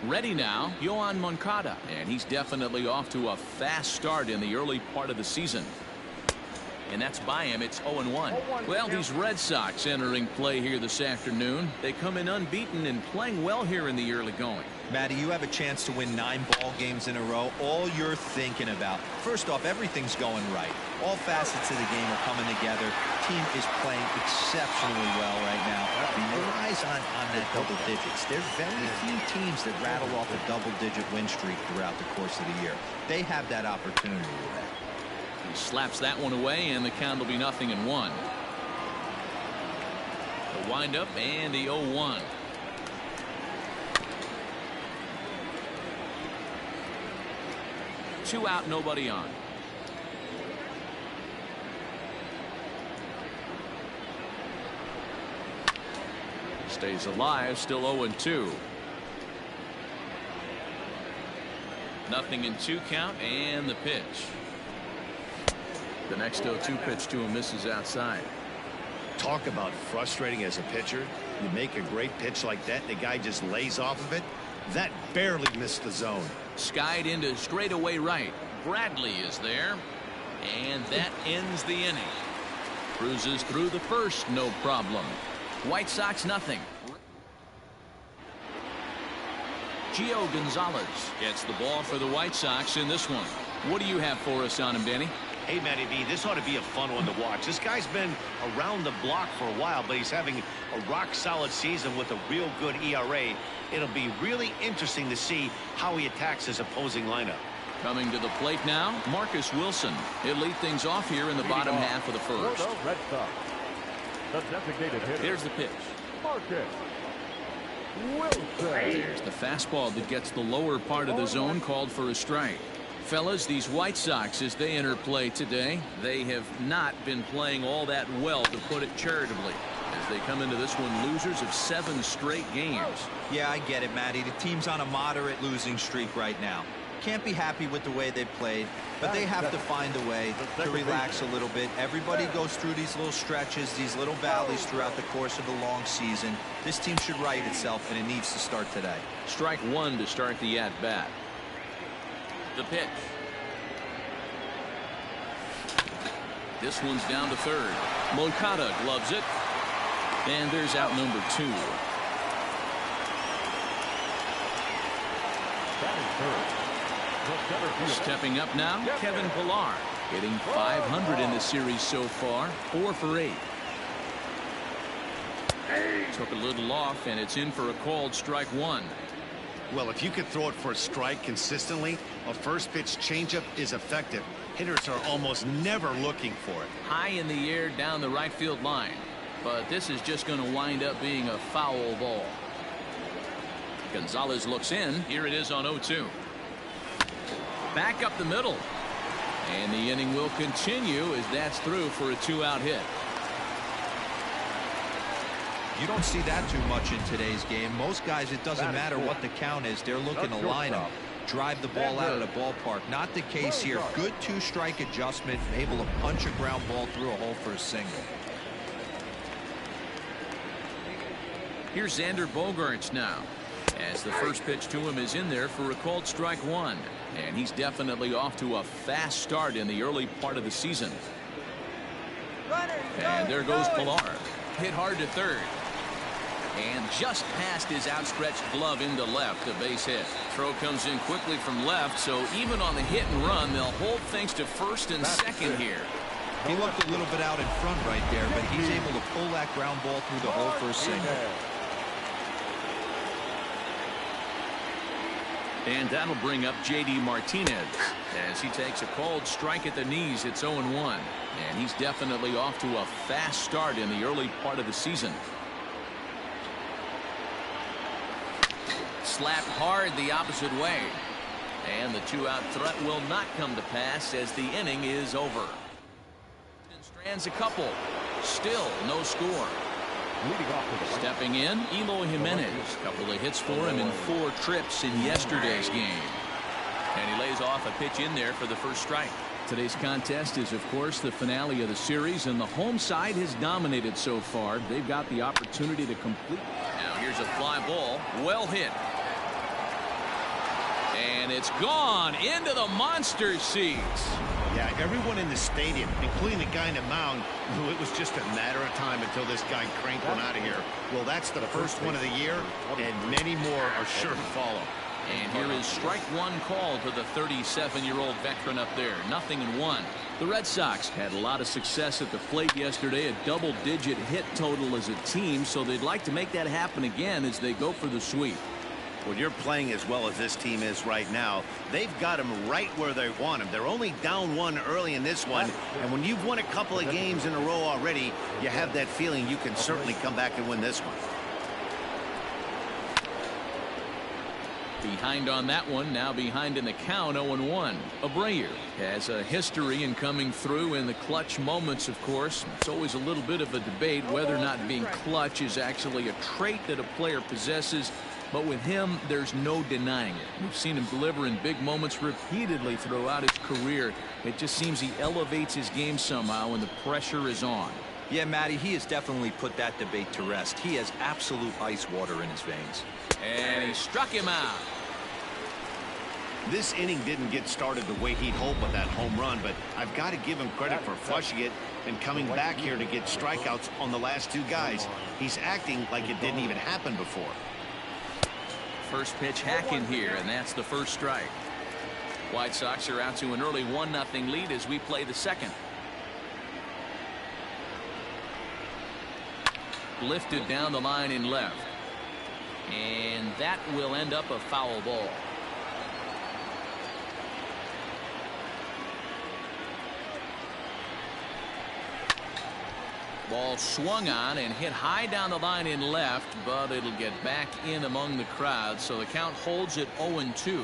Ready now, Yoan Moncada, and he's definitely off to a fast start in the early part of the season. And that's by him. It's 0-1. Well, these Red Sox entering play here this afternoon. They come in unbeaten and playing well here in the early going. Matty, you have a chance to win 9 ball games in a row. All you're thinking about, first off, everything's going right. All facets of the game are coming together. Team is playing exceptionally well right now. The eyes on that double digits. There's very few teams that rattle off a double-digit win streak throughout the course of the year. They have that opportunity today. He slaps that one away, and the count will be 0-1. The windup and the 0-1. Two out, nobody on. Stays alive, still 0-2. Nothing in 2 count, and the pitch. The next 0-2 pitch to him misses outside. Talk about frustrating as a pitcher. You make a great pitch like that, and the guy just lays off of it. That barely missed the zone. Skied into straightaway right. Bradley is there, and that ends the inning. Cruises through the first, no problem. White Sox nothing. Gio Gonzalez gets the ball for the White Sox in this one. What do you have for us on him, Danny? Hey, Matty B, this ought to be a fun one to watch. This guy's been around the block for a while, but he's having a rock-solid season with a real good ERA. It'll be really interesting to see how he attacks his opposing lineup. Coming to the plate now, Marcus Wilson. He'll lead things off here in the bottom half of the first. Red Sox. The designated hitter. Here's the pitch. Marcus Wilson. There's the fastball that gets the lower part of the zone called for a strike. Fellas, these White Sox, as they enter play today, they have not been playing all that well, to put it charitably, as they come into this one losers of 7 straight games. Yeah, I get it, Matty. The team's on a moderate losing streak right now. can't be happy with the way they played, but they have to find a way to relax a little bit. Everybody goes through these little stretches, these little valleys throughout the course of the long season. This team should right itself, and it needs to start today. Strike one to start the at-bat. The pitch. This one's down to third. Moncada gloves it. And there's out number 2. Stepping up now, Kevin Pillar, hitting .500 in the series so far, 4 for 8. Took a little off, and it's in for a called strike one. Well, if you could throw it for a strike consistently, a first pitch changeup is effective. Hitters are almost never looking for it. High in the air down the right field line. But this is just going to wind up being a foul ball. Gonzalez looks in. Here it is on 0-2. Back up the middle. And the inning will continue as that's through for a 2-out hit. You don't see that too much in today's game. Most guys, it doesn't matter what the count is. They're looking to line them, drive the ball out of the ballpark. Not the case here. Good 2-strike adjustment, able to punch a ground ball through a hole for a single. Here's Xander Bogaerts now, as the first pitch to him is in there for a called strike one. And he's definitely off to a fast start in the early part of the season. And there goes Pillar. Hit hard to third. And just past his outstretched glove into left, a base hit. Throw comes in quickly from left, so even on the hit and run, they'll hold things to first and second here. He looked a little bit out in front right there, but he's able to pull that ground ball through the hole for a single. And that'll bring up J.D. Martinez as he takes a called strike at the knees. It's 0-1. And he's definitely off to a fast start in the early part of the season. Slapped hard the opposite way. And the 2-out threat will not come to pass as the inning is over. Strands a couple. Still no score. Stepping in, Eloy Jimenez. Couple of hits for him in 4 trips in yesterday's game. And he lays off a pitch in there for the first strike. Today's contest is, of course, the finale of the series, and the home side has dominated so far. They've got the opportunity to complete. Now here's a fly ball. Well hit. And it's gone into the monster seats. Yeah, everyone in the stadium, including the guy in the mound, knew it was just a matter of time until this guy cranked one out of here. Well, that's the first one of the year, and many more are sure to follow. And here is strike one call to the 37-year-old veteran up there. 0-1. The Red Sox had a lot of success at the plate yesterday, a double-digit hit total as a team, so they'd like to make that happen again as they go for the sweep. When you're playing as well as this team is right now, they've got them right where they want them. They're only down 1 early in this one, and when you've won a couple of games in a row already, you have that feeling you can certainly come back and win this one. Behind on that one, now behind in the count, 0-1. Apirl has a history in coming through in the clutch moments, of course. It's always a little bit of a debate whether or not being clutch is actually a trait that a player possesses. But with him, there's no denying it. We've seen him deliver in big moments repeatedly throughout his career. It just seems he elevates his game somehow when the pressure is on. Yeah, Matty, he has definitely put that debate to rest. He has absolute ice water in his veins. And he struck him out. This inning didn't get started the way he'd hoped with that home run, but I've got to give him credit for flushing it and coming back here to get strikeouts on the last 2 guys. He's acting like it didn't even happen before. First pitch hacking here, and that's the first strike. White Sox are out to an early 1-0 lead as we play the second. Lifted down the line in left. And that will end up a foul ball. Ball swung on and hit high down the line in left, but it'll get back in among the crowd, so the count holds at 0-2.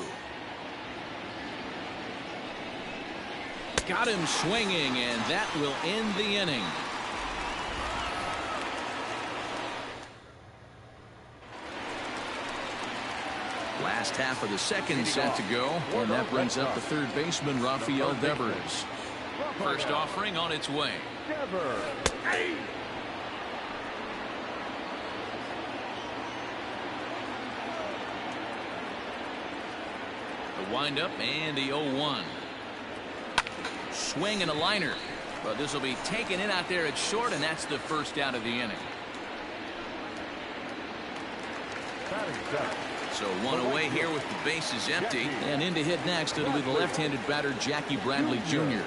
Got him swinging, and that will end the inning. last half of the second set to go, and that brings up the third baseman, Rafael Devers. First offering on its way. The windup and the 0-1. Swing and a liner. But this will be taken in out there at short, and that's the first out of the inning. So one away here with the bases empty. And in to hit next, it'll be the left-handed batter, Jackie Bradley Jr.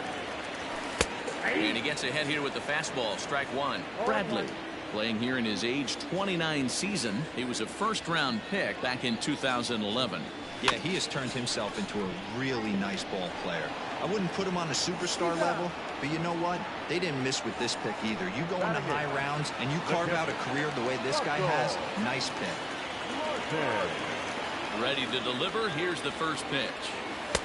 And he gets ahead here with the fastball, strike one. Bradley, playing here in his age 29 season. He was a first-round pick back in 2011. Yeah, he has turned himself into a really nice ball player. I wouldn't put him on a superstar level, but you know what? They didn't miss with this pick either. You go into high rounds and you carve out a career the way this guy has. Nice pick. Ready to deliver. Here's the first pitch.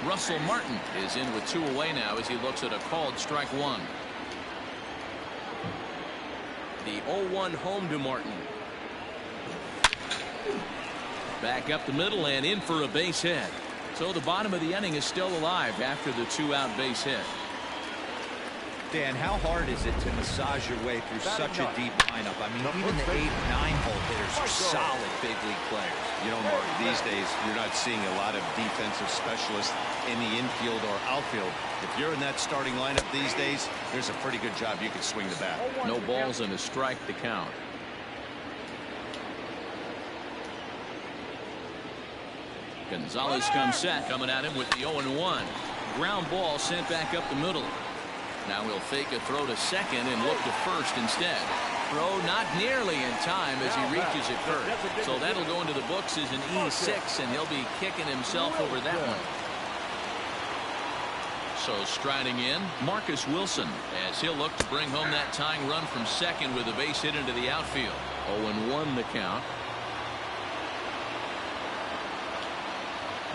Russell Martin is in with 2 away now as he looks at a called strike one. The 0-1 home to Martin. Back up the middle and in for a base hit. So the bottom of the inning is still alive after the 2-out base hit. Dan, how hard is it to massage your way through such a deep lineup? I mean, even the 8 and 9-hole hitters are solid big league players. You know, Mark, these days you're not seeing a lot of defensive specialists in the infield or outfield. If you're in that starting lineup these days, there's a pretty good job you can swing the bat. No balls and a strike to count. Gonzalez comes set, coming at him with the 0-1. Ground ball sent back up the middle. Now he'll fake a throw to second and look to first instead. Throw not nearly in time as he reaches it first. So that'll go into the books as an E6, and he'll be kicking himself over that one. So striding in, Marcus Wilson, as he'll look to bring home that tying run from second with a base hit into the outfield. 0-1 the count.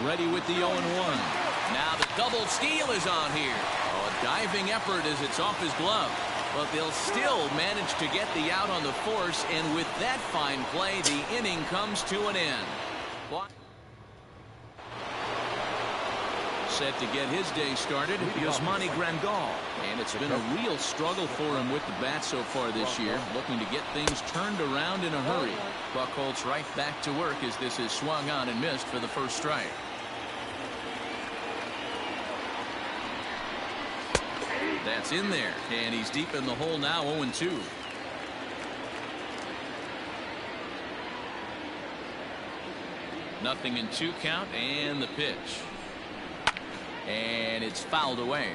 Ready with the 0-1. Now the double steal is on here. Oh, a diving effort as it's off his glove. But they'll still manage to get the out on the force, and with that fine play, the inning comes to an end. Set to get his day started, Yasmani Grandal. And it's been a real struggle for him with the bat so far this year, looking to get things turned around in a hurry. Buckholz right back to work as this is swung on and missed for the first strike. That's in there, and he's deep in the hole now, 0-2. Nothing in 2 count, and the pitch. And it's fouled away.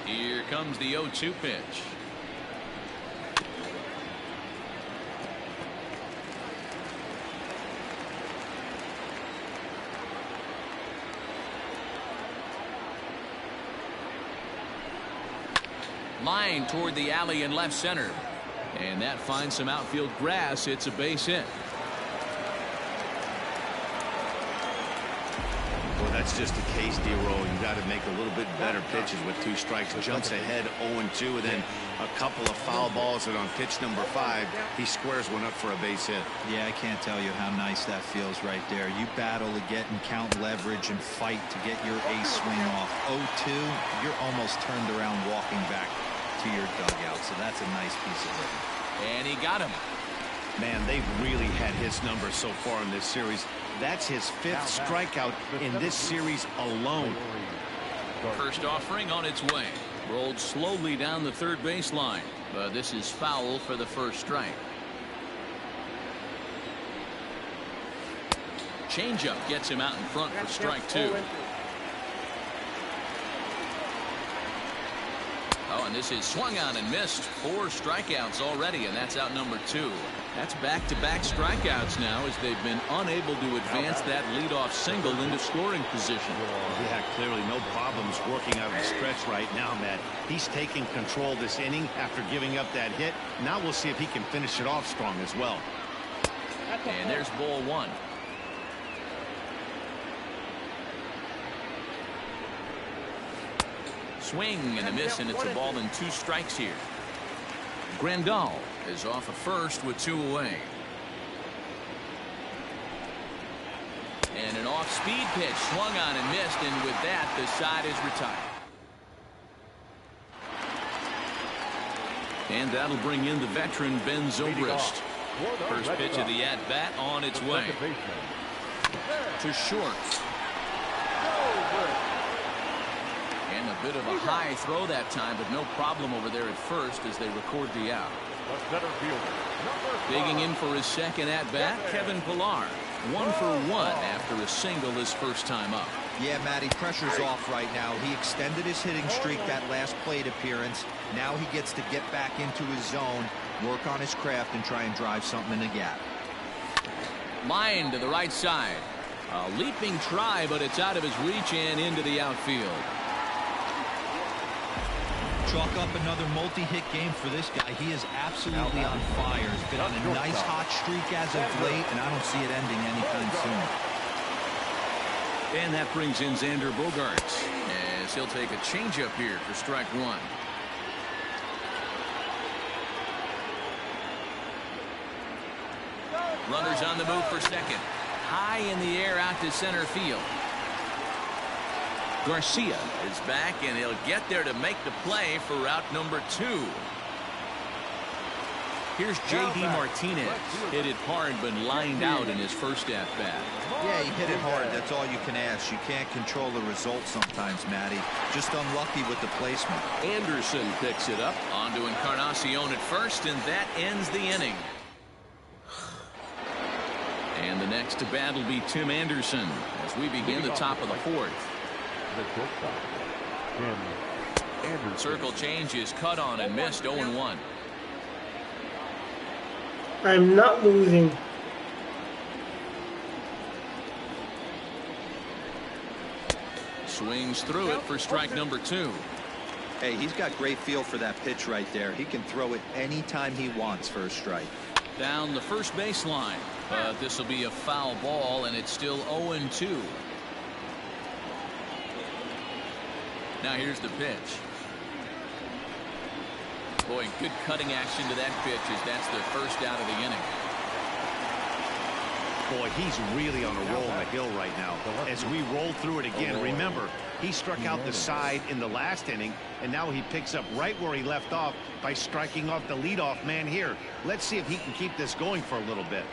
Here comes the 0-2 pitch. Line toward the alley in left center. And that finds some outfield grass. It's a base hit. Well, that's just a case, D-Roll. You got to make a little bit better pitches with 2 strikes. Jumps ahead 0-2, and then a couple of foul balls, and on pitch number 5, he squares one up for a base hit. Yeah, I can't tell you how nice that feels right there. You battle to get and count leverage and fight to get your ace swing off. 0-2, you're almost turned around walking back to your dugout, so that's a nice piece of hitting. And he got him. Man, they've really had his number so far in this series. That's his 5th strikeout in this series alone. First offering on its way. Rolled slowly down the third baseline, but this is foul for the first strike. Changeup gets him out in front for strike 2. Oh, and this is swung on and missed. 4 strikeouts already, and that's out number 2. That's back-to-back strikeouts now as they've been unable to advance that leadoff single into scoring position. Yeah, clearly no problems working out of the stretch right now, Matt. He's taking control this inning after giving up that hit. Now we'll see if he can finish it off strong as well. And there's ball 1. Swing and a miss, and it's a ball and 2 strikes here. Grandal is off at first with 2 away. And an off-speed pitch swung on and missed, and with that, the side is retired. And that'll bring in the veteran Ben Zobrist. First pitch of the at-bat on its way. To short. And a bit of a high throw that time, but no problem over there at first as they record the out. Digging in for his second at-bat, Kevin Pillar. 1 for 1 after a single his first time up. Yeah, Matty, pressure's off right now. He extended his hitting streak that last plate appearance. Now he gets to get back into his zone, work on his craft, and try and drive something in the gap. Line to the right side. A leaping try, but it's out of his reach and into the outfield. Chalk up another multi-hit game for this guy. He is absolutely on fire. He's been on a nice hot streak as of late, and I don't see it ending anytime soon. And that brings in Xander Bogaerts as he'll take a changeup here for strike one. Runners on the move for second. High in the air out to center field. Garcia is back, and he'll get there to make the play for route number 2. Here's J.D. Martinez. Hit it hard, but lined out in his first at-bat. Yeah, he hit it hard. That's all you can ask. You can't control the result sometimes, Matty. Just unlucky with the placement. Anderson picks it up. On to Encarnacion at first, and that ends the inning. And the next to bat will be Tim Anderson as we begin the top of the fourth. Circle change is cut on and missed. 0-1. I'm not losing. Swings through it for strike number 2. Hey, he's got great feel for that pitch right there. He can throw it anytime he wants for a strike. Down the first baseline, but this will be a foul ball, and it's still 0-2. Now here's the pitch. Boy, good cutting action to that pitch as that's the first out of the inning. Boy, he's really on a roll on the hill right now. As we roll through it again, remember, he struck out the side in the last inning, and now he picks up right where he left off by striking off the leadoff man here. Let's see if he can keep this going for a little bit.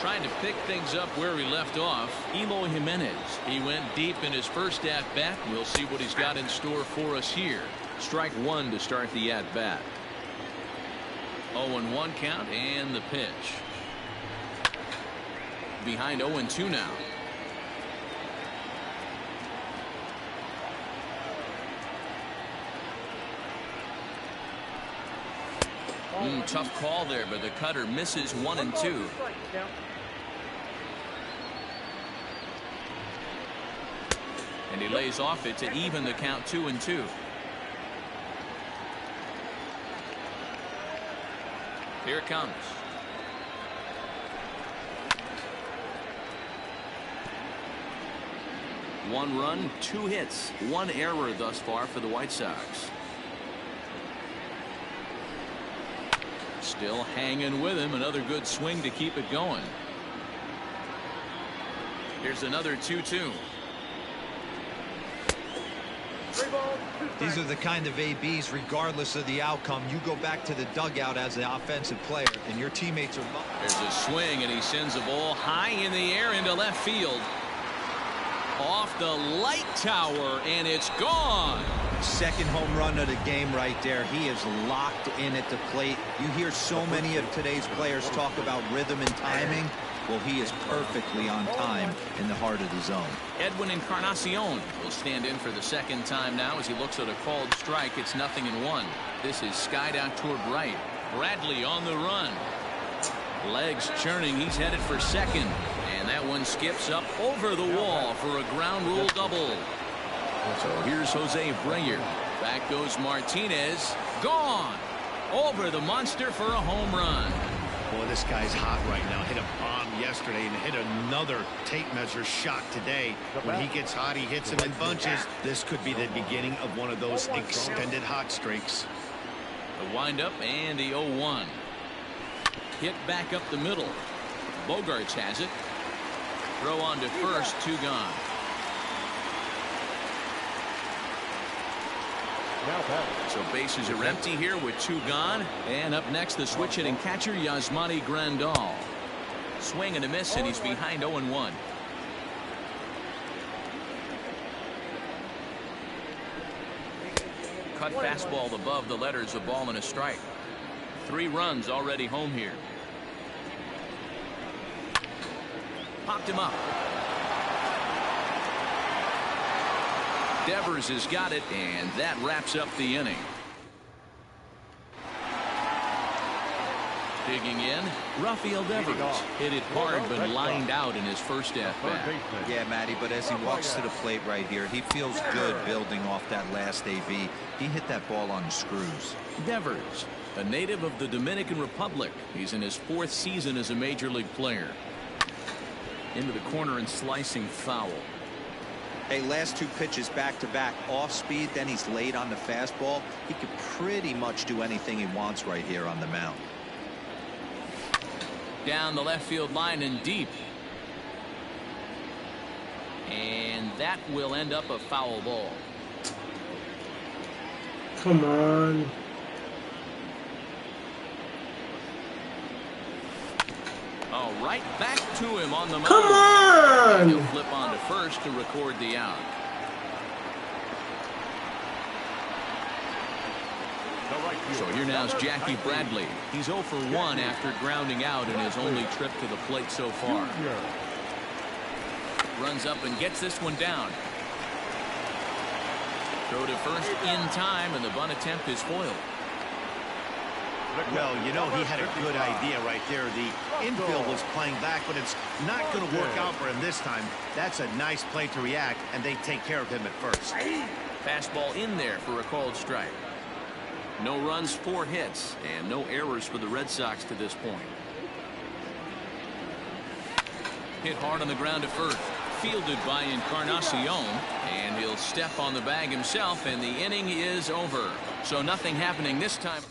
Trying to pick things up where he left off, Eloy Jimenez. He went deep in his first at-bat. We'll see what he's got in store for us here. Strike 1 to start the at-bat. 0-1 count and the pitch. Behind 0-2 now. Tough call there, but the cutter misses 1-2. And he lays off it to even the count 2-2. Here it comes. One run, 2 hits, 1 error thus far for the White Sox. Still hanging with him. Another good swing to keep it going. Here's another 2-2. These are the kind of ABs, regardless of the outcome, you go back to the dugout as the offensive player, and your teammates are... There's a swing, and he sends a ball high in the air into left field. Off the light tower, and it's gone. Second home run of the game right there. He is locked in at the plate. You hear so many of today's players talk about rhythm and timing. Well, he is perfectly on time in the heart of the zone. Edwin Encarnacion will stand in for the second time now as he looks at a called strike. It's 0-1. This is skied out toward right. Bradley on the run. Legs churning. He's headed for second. And that one skips up over the wall for a ground rule double. So here's Jose Abreu. Back goes Martinez. Gone. Over the monster for a home run. Boy, this guy's hot right now. Hit a bomb yesterday and hit another tape measure shot today. When he gets hot, he hits them in bunches. This could be the beginning of one of those extended hot streaks. The windup and the 0-1. Hit back up the middle. Bogarts has it. Throw on to first, 2 gone. So bases are empty here with 2 gone. And up next, the switch hitting catcher, Yasmani Grandal. Swing and a miss, and he's behind 0-1. Cut fastball above the letters, a ball and a strike. 3 runs already home here. Popped him up. Devers has got it, and that wraps up the inning. Digging in, Rafael Devers hit it hard but lined out in his first at-bat. Yeah, Matty, but as he walks to the plate right here, he feels good building off that last AB. He hit that ball on the screws. Devers, a native of the Dominican Republic. He's in his 4th season as a major league player. Into the corner and slicing foul. Hey, last 2 pitches back-to-back off speed, then he's late on the fastball. He could pretty much do anything he wants right here on the mound. Down the left field line and deep. And that will end up a foul ball. Come on. All right, back to him on the mound. Come on! He'll flip on to first to record the out. So here now is Jackie Bradley. He's 0 for 1 after grounding out in his only trip to the plate so far. Runs up and gets this one down. Throw to first in time, and the bunt attempt is foiled. Well, you know, he had a good idea right there. The infield was playing back, but it's not going to work out for him this time. That's a nice play to react, and they take care of him at first. Fastball in there for a called strike. No runs, 4 hits, and no errors for the Red Sox to this point. Hit hard on the ground to first. Fielded by Encarnacion, and he'll step on the bag himself, and the inning is over. So nothing happening this time.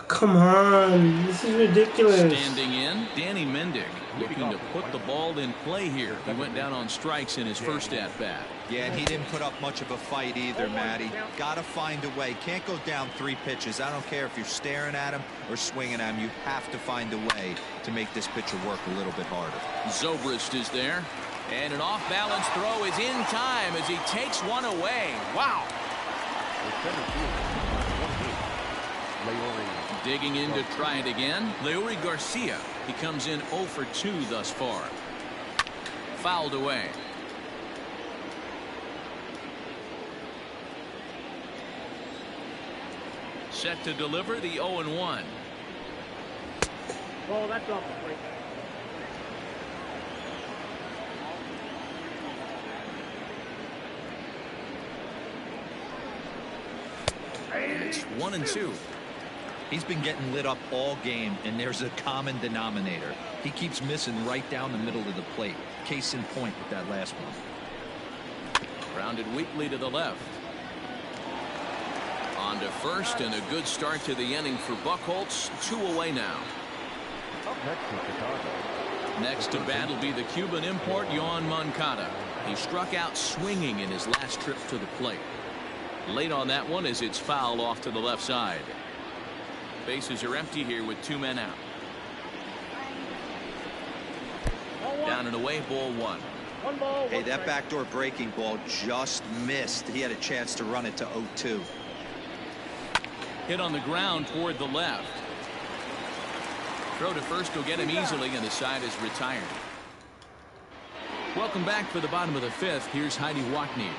Come on, this is ridiculous. Standing in, Danny Mendick looking to put the ball in play here. He went down on strikes in his first at-bat. Yeah, and he didn't put up much of a fight either, Matty. Got to find a way. Can't go down 3 pitches. I don't care if you're staring at him or swinging at him. You have to find a way to make this pitcher work a little bit harder. Zobrist is there, and an off-balance throw is in time as he takes one away. Wow. Digging in to try it again, Leury Garcia. He comes in 0 for 2 thus far. Fouled away. Set to deliver the 0-1. Oh, that's off the plate. And it's 1-2. He's been getting lit up all game, and there's a common denominator. He keeps missing right down the middle of the plate. Case in point with that last one. Grounded weakly to the left. On to first, and a good start to the inning for Buchholz. 2 away now. Next to bat will be the Cuban import, Yoan Moncada. He struck out swinging in his last trip to the plate. Late on that one as it's fouled off to the left side. Bases are empty here with 2 men out. Down and away, ball 1. Hey, that backdoor breaking ball just missed. He had a chance to run it to 0-2. Hit on the ground toward the left. Throw to first will get him easily, and the side is retired. Welcome back for the bottom of the 5th. Here's Heidi Watney.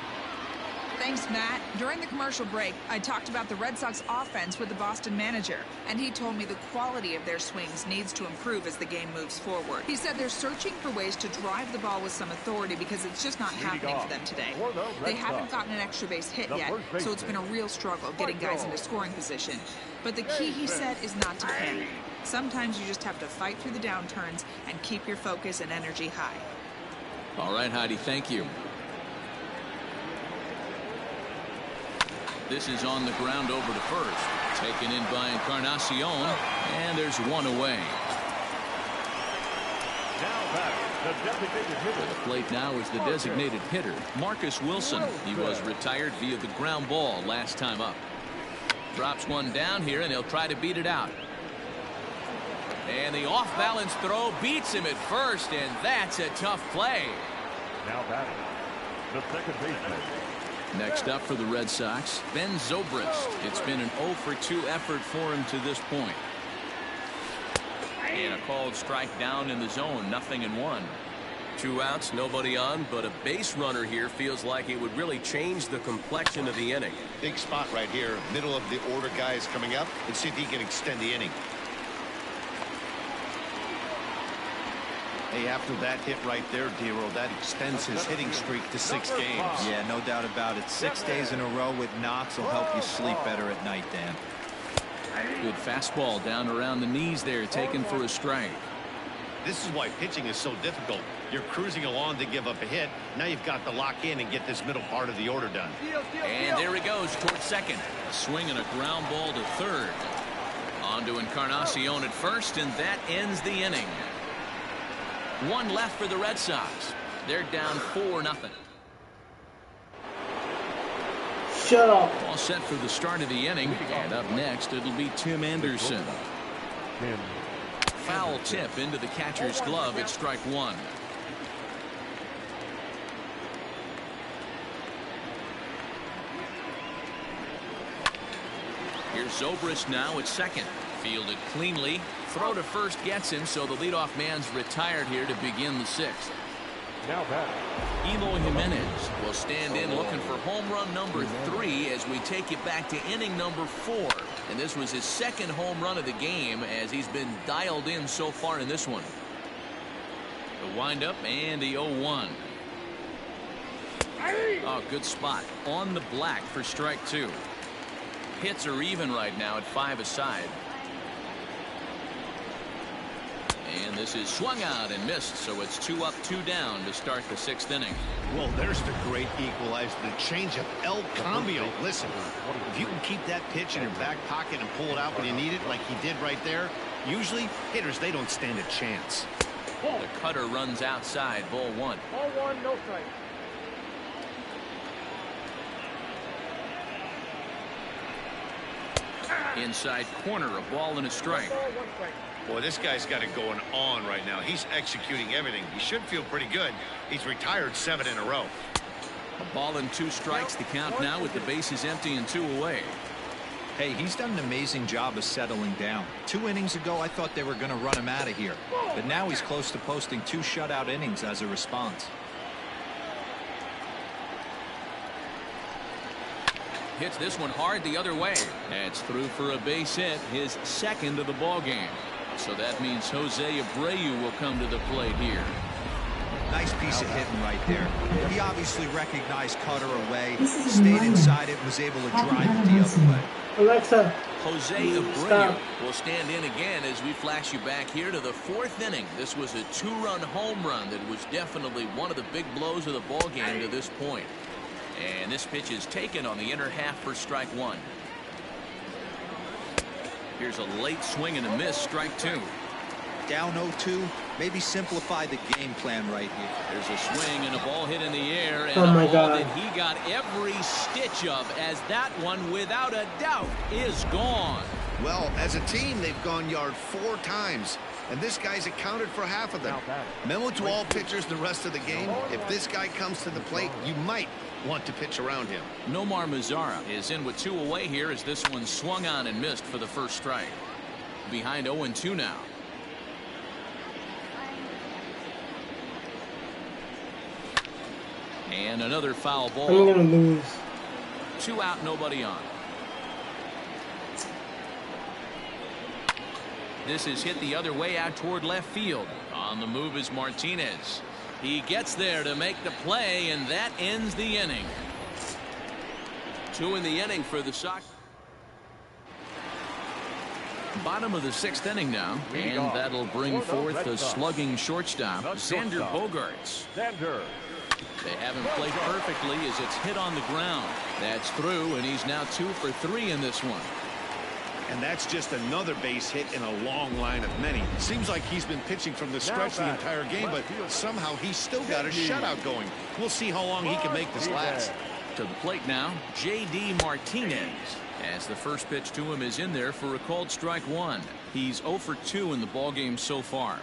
Thanks, Matt. During the commercial break, I talked about the Red Sox offense with the Boston manager, and he told me the quality of their swings needs to improve as the game moves forward. He said they're searching for ways to drive the ball with some authority because it's just not happening for them today. They haven't gotten an extra base hit yet, so it's been a real struggle getting guys into scoring position. But the key, he said, is not to panic. Sometimes you just have to fight through the downturns and keep your focus and energy high. All right, Heidi, thank you. This is on the ground over to first. Taken in by Encarnacion, and there's 1 away. For the plate now is the designated hitter, Marcus Wilson. He was retired via the ground ball last time up. Drops one down here, and he'll try to beat it out. And the off-balance throw beats him at first, and that's a tough play. Now batting, the second baseman. Next up for the Red Sox, Ben Zobrist. It's been an 0 for 2 effort for him to this point. And a called strike down in the zone, 0-1. 2 outs, nobody on, but a base runner here feels like it would really change the complexion of the inning. Big spot right here. Middle of the order guy is coming up, and see if he can extend the inning. Hey, after that hit right there, Dero, that extends his hitting streak to 6 games. Yeah, no doubt about it. 6 days in a row with knocks will help you sleep better at night, Dan. Good fastball down around the knees there, taken for a strike. This is why pitching is so difficult. You're cruising along to give up a hit. Now you've got to lock in and get this middle part of the order done. And there he goes towards second. A swing and a ground ball to third. On to Encarnacion at first, and that ends the inning. 1 left for the Red Sox. They're down 4-0. Shut up. All set for the start of the inning. And up next, it'll be Tim Anderson. Foul tip into the catcher's glove at strike 1. Here's Zobrist now at second. Fielded cleanly. Throw to first gets him, so the leadoff man's retired here to begin the 6th. Now batting, Eloy Jimenez will stand in looking for home run number 3 as we take it back to inning number 4. And this was his 2nd home run of the game as he's been dialed in so far in this one. The windup and the 0-1. Oh, good spot on the black for strike 2. Hits are even right now at 5 aside. And this is swung out and missed, so it's 2 up, 2 down to start the 6th inning. Well, there's the great equalizer, the change of El Cambio. Listen, if you can keep that pitch in your back pocket and pull it out when you need it like he did right there, usually hitters, they don't stand a chance. The cutter runs outside, ball 1. Ball 1, no strike. Inside corner, a ball and a strike. Ball, 1 strike. Boy, this guy's got it going on right now. He's executing everything. He should feel pretty good. He's retired 7 in a row. A ball and 2 strikes, the count now with the bases empty and 2 away. Hey, he's done an amazing job of settling down. 2 innings ago, I thought they were going to run him out of here. But now he's close to posting 2 shutout innings as a response. Hits this one hard the other way. That's through for a base hit, his 2nd of the ball game. So that means Jose Abreu will come to the plate here. Nice piece of hitting right there. He obviously recognized cutter away, stayed inside it, was able to drive it the other way. Alexa. Jose Abreu will stand in again as we flash you back here to the 4th inning. This was a 2-run home run that was definitely one of the big blows of the ball game to this point. And this pitch is taken on the inner half for strike 1. Here's a late swing and a miss, strike 2. Down 0-2, maybe simplify the game plan right here. There's a swing and a ball hit in the air, and Oh my a ball God. that he got every stitch of, as that one, without a doubt, is gone. Well, as a team, they've gone yard 4 times, and this guy's accounted for half of them. Memo to all pitchers the rest of the game. If this guy comes to the plate, you might want to pitch around him. Nomar Mazara is in with 2 away here as this one swung on and missed for the first strike. Behind 0-2 now. And another foul ball. I'm gonna lose. 2 out, nobody on. This is hit the other way out toward left field. On the move is Martinez. He gets there to make the play, and that ends the inning. 2 in the inning for the Sox. Bottom of the 6th inning now, and that'll bring forth the slugging shortstop, Xander Bogaerts. They have him played perfectly as it's hit on the ground. That's through, and he's now 2 for 3 in this one. And that's just another base hit in a long line of many. Seems like he's been pitching from the stretch the entire game, but somehow he's still got a shutout going. We'll see how long he can make this last. To the plate now, J.D. Martinez. As the first pitch to him is in there for a called strike one. He's 0 for 2 in the ballgame so far.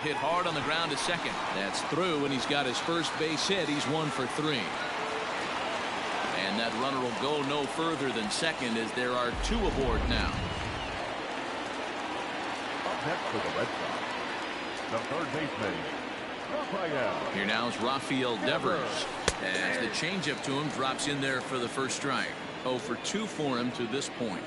Hit hard on the ground to second. That's through, and he's got his first base hit. He's 1 for 3. And that runner will go no further than second as there are 2 aboard now. Up next for the Red Sox, the third baseman, Raphael. Here now is Rafael Devers. As the changeup to him drops in there for the first strike. 0 for 2 for him to this point.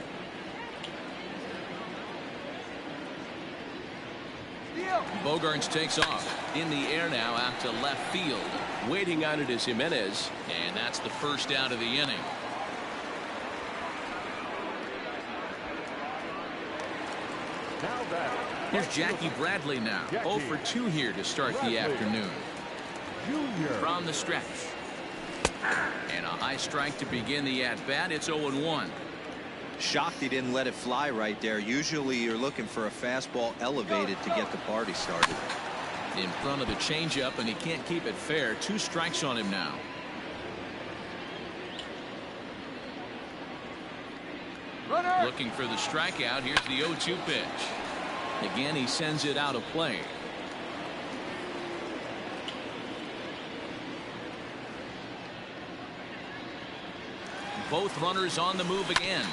Bogarts takes off in the air now out to left field. Waiting on it is Jimenez. And that's the first out of the inning. Now back. Here's Jackie Bradley now. 0 for 2 here to start the afternoon. Junior. From the stretch. And a high strike to begin the at-bat. It's 0-1. Shocked he didn't let it fly right there. Usually you're looking for a fastball elevated to get the party started. In front of the changeup, and he can't keep it fair. 2 strikes on him now. Runner. Looking for the strikeout. Here's the 0-2 pitch. Again, he sends it out of play. Both runners on the move again.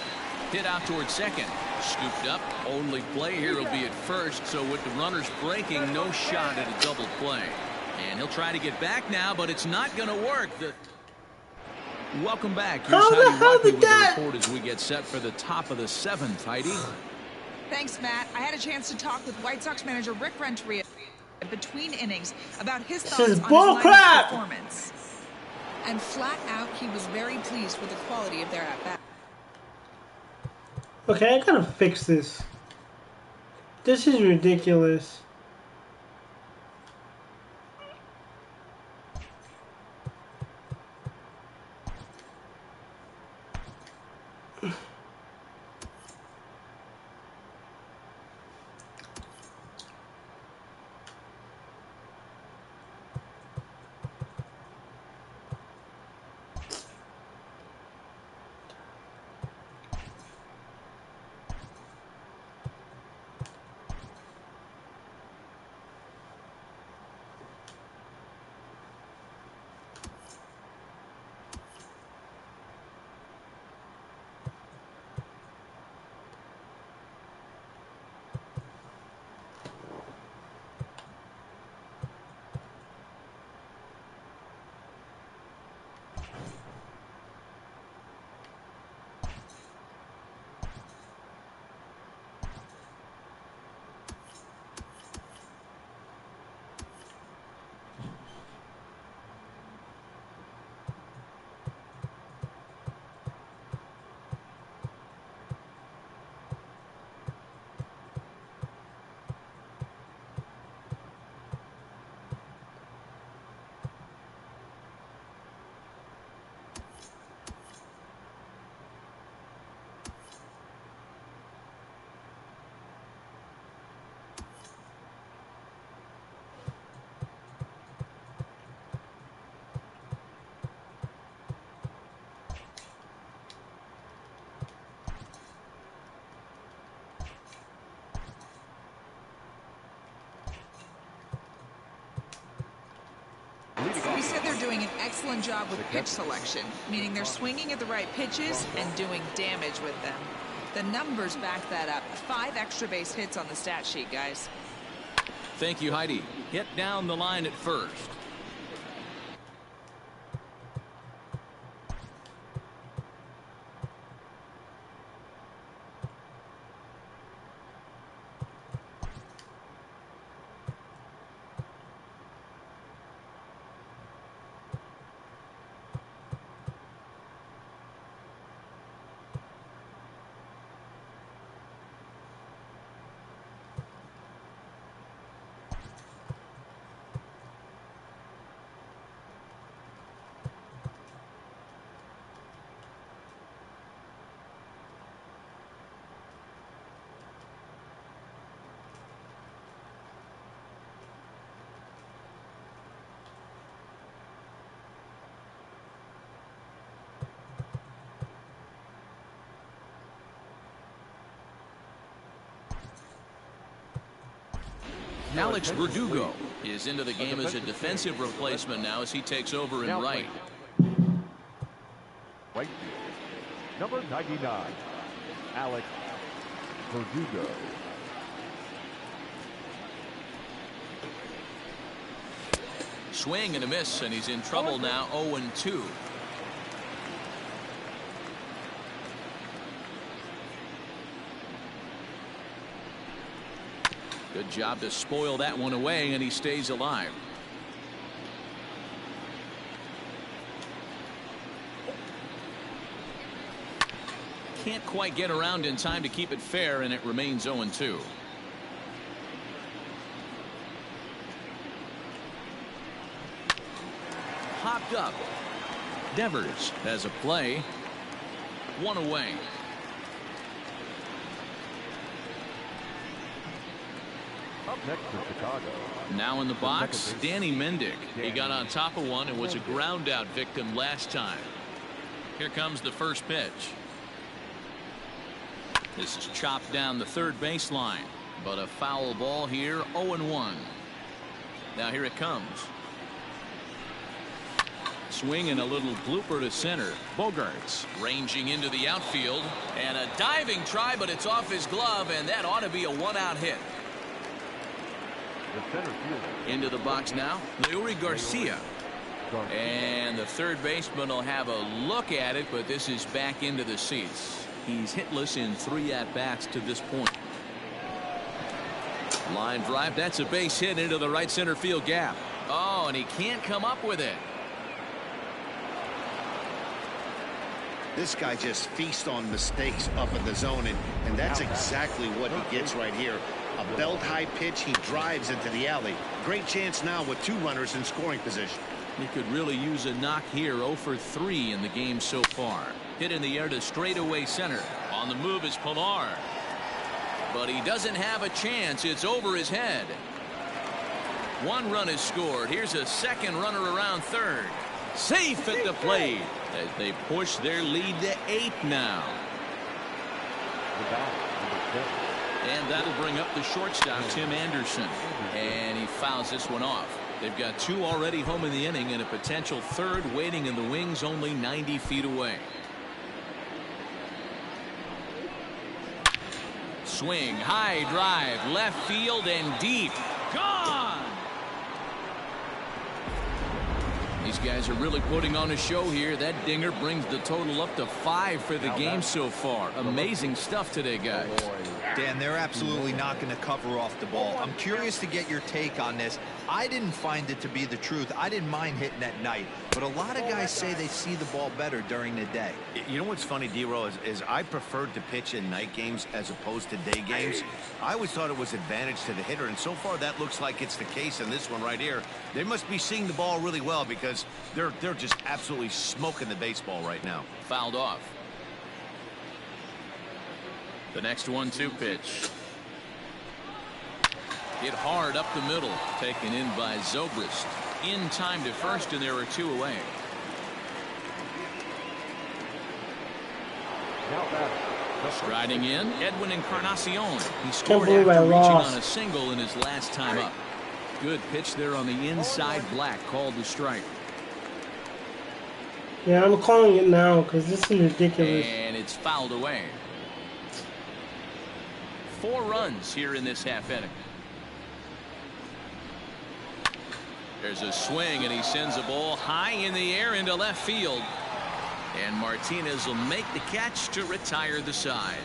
Hit out towards second. Scooped up. Only play here will be at first. So with the runners breaking, no shot at a double play. And he'll try to get back now, but it's not going to work. Welcome back. Here's Heidi Rocky with the report as we get set for the top of the 7th. Heidi. Thanks, Matt. I had a chance to talk with White Sox manager Rick Renteria between innings about his thoughts on his lineup performance. And flat out, he was very pleased with the quality of their at-bat. Okay, I gotta fix this. This is ridiculous. He said they're doing an excellent job with pitch selection, meaning they're swinging at the right pitches and doing damage with them. The numbers back that up. 5 extra base hits on the stat sheet, guys. Thank you, Heidi. Hit down the line at first. Alex Verdugo is into the game as a defensive replacement now as he takes over in right. Right field, number 99, Alex Verdugo. Swing and a miss, and he's in trouble now. 0-2. Good job to spoil that one away, and he stays alive. Can't quite get around in time to keep it fair, and it remains 0-2. Popped up. Devers has a play. One away. Up next for Chicago. Now in the box, Danny Mendick. He got on top of one and was a ground out victim last time. Here comes the first pitch. This is chopped down the third baseline, but a foul ball here. 0-1. Now here it comes. Swing and a little blooper to center. Bogarts ranging into the outfield, and a diving try, but it's off his glove, and that ought to be a one-out hit. Into the box now, Leury Garcia. And the third baseman will have a look at it, but this is back into the seats. He's hitless in 3 at-bats to this point. Line drive, that's a base hit into the right center field gap. Oh, and he can't come up with it. This guy just feasts on mistakes up in the zone, and that's exactly what he gets right here. A belt-high pitch, he drives into the alley. Great chance now with 2 runners in scoring position. He could really use a knock here. 0 for 3 in the game so far. Hit in the air to straightaway center. On the move is Pilar. But he doesn't have a chance. It's over his head. 1 run is scored. Here's a second runner around third. Safe at the plate as they push their lead to 8 now. And that'll bring up the shortstop, Tim Anderson. And he fouls this one off. They've got 2 already home in the inning and a potential third waiting in the wings only 90 feet away. Swing, high drive, left field and deep. Gone! These guys are really putting on a show here. That dinger brings the total up to 5 for the game so far. Amazing stuff today, guys. Dan, they're absolutely not going to cover off the ball. I'm curious to get your take on this. I didn't find it to be the truth. I didn't mind hitting at night, but a lot of guys say they see the ball better during the day. You know what's funny, D-Row, is I preferred to pitch in night games as opposed to day games. I always thought it was advantage to the hitter, and so far that looks like it's the case in this one right here. They must be seeing the ball really well because they're just absolutely smoking the baseball right now. Fouled off. The next 1-2 pitch. Hit hard up the middle. Taken in by Zobrist. In time to first, and there are 2 away. Striding in, Edwin Encarnacion. He scored after reaching on a single in his last time up. Good pitch there on the inside. Black called the strike. Yeah, I'm calling it now because this is ridiculous. And it's fouled away. 4 runs here in this half inning. There's a swing, and he sends a ball high in the air into left field. And Martinez will make the catch to retire the side.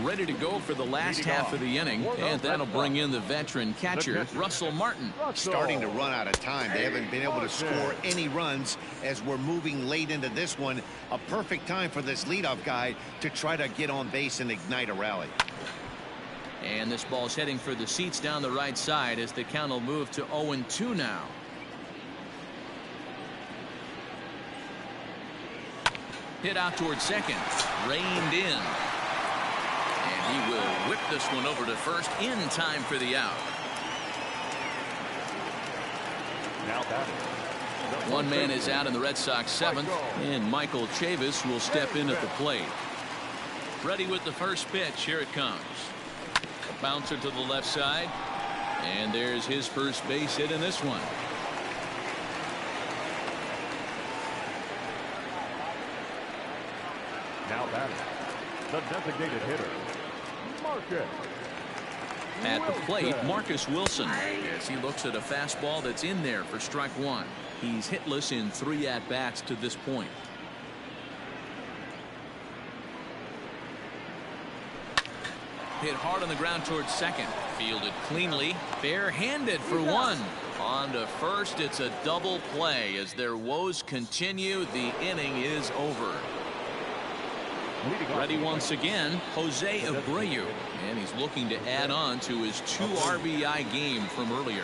Ready to go for the last half of the inning, and that'll bring in the veteran catcher, Russell Martin. Starting to run out of time. They haven't been able to score any runs as we're moving late into this one. A perfect time for this leadoff guy to try to get on base and ignite a rally. And this ball's heading for the seats down the right side as the count will move to 0-2 now. Hit out towards second. Reined in. And he will whip this one over to first in time for the out. One man is out in the Red Sox 7th, and Michael Chavis will step in at the plate. Ready with the first pitch. Here it comes. A bouncer to the left side. And there's his first base hit in this one. Now batting, the designated hitter, Marcus. At the plate, Marcus Wilson. As he looks at a fastball that's in there for strike one. He's hitless in 3 at-bats to this point. Hit hard on the ground towards second. Fielded cleanly. Bare-handed for one. On to first. It's a double play. As their woes continue, the inning is over. Ready once again, Jose Abreu. And he's looking to add on to his 2 RBI game from earlier.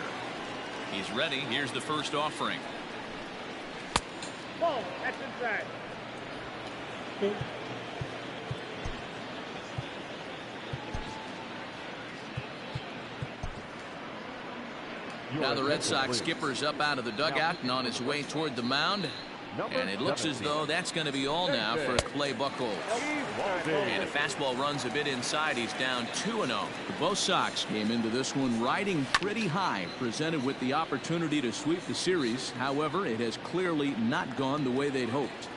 He's ready. Here's the first offering. Ball, that's inside. Now the Red Sox skipper's up out of the dugout and on his way toward the mound. And it looks as though that's going to be all now for Clay Buchholz. And a fastball runs a bit inside. He's down 2-0. Both Sox came into this one riding pretty high, presented with the opportunity to sweep the series. However, it has clearly not gone the way they'd hoped.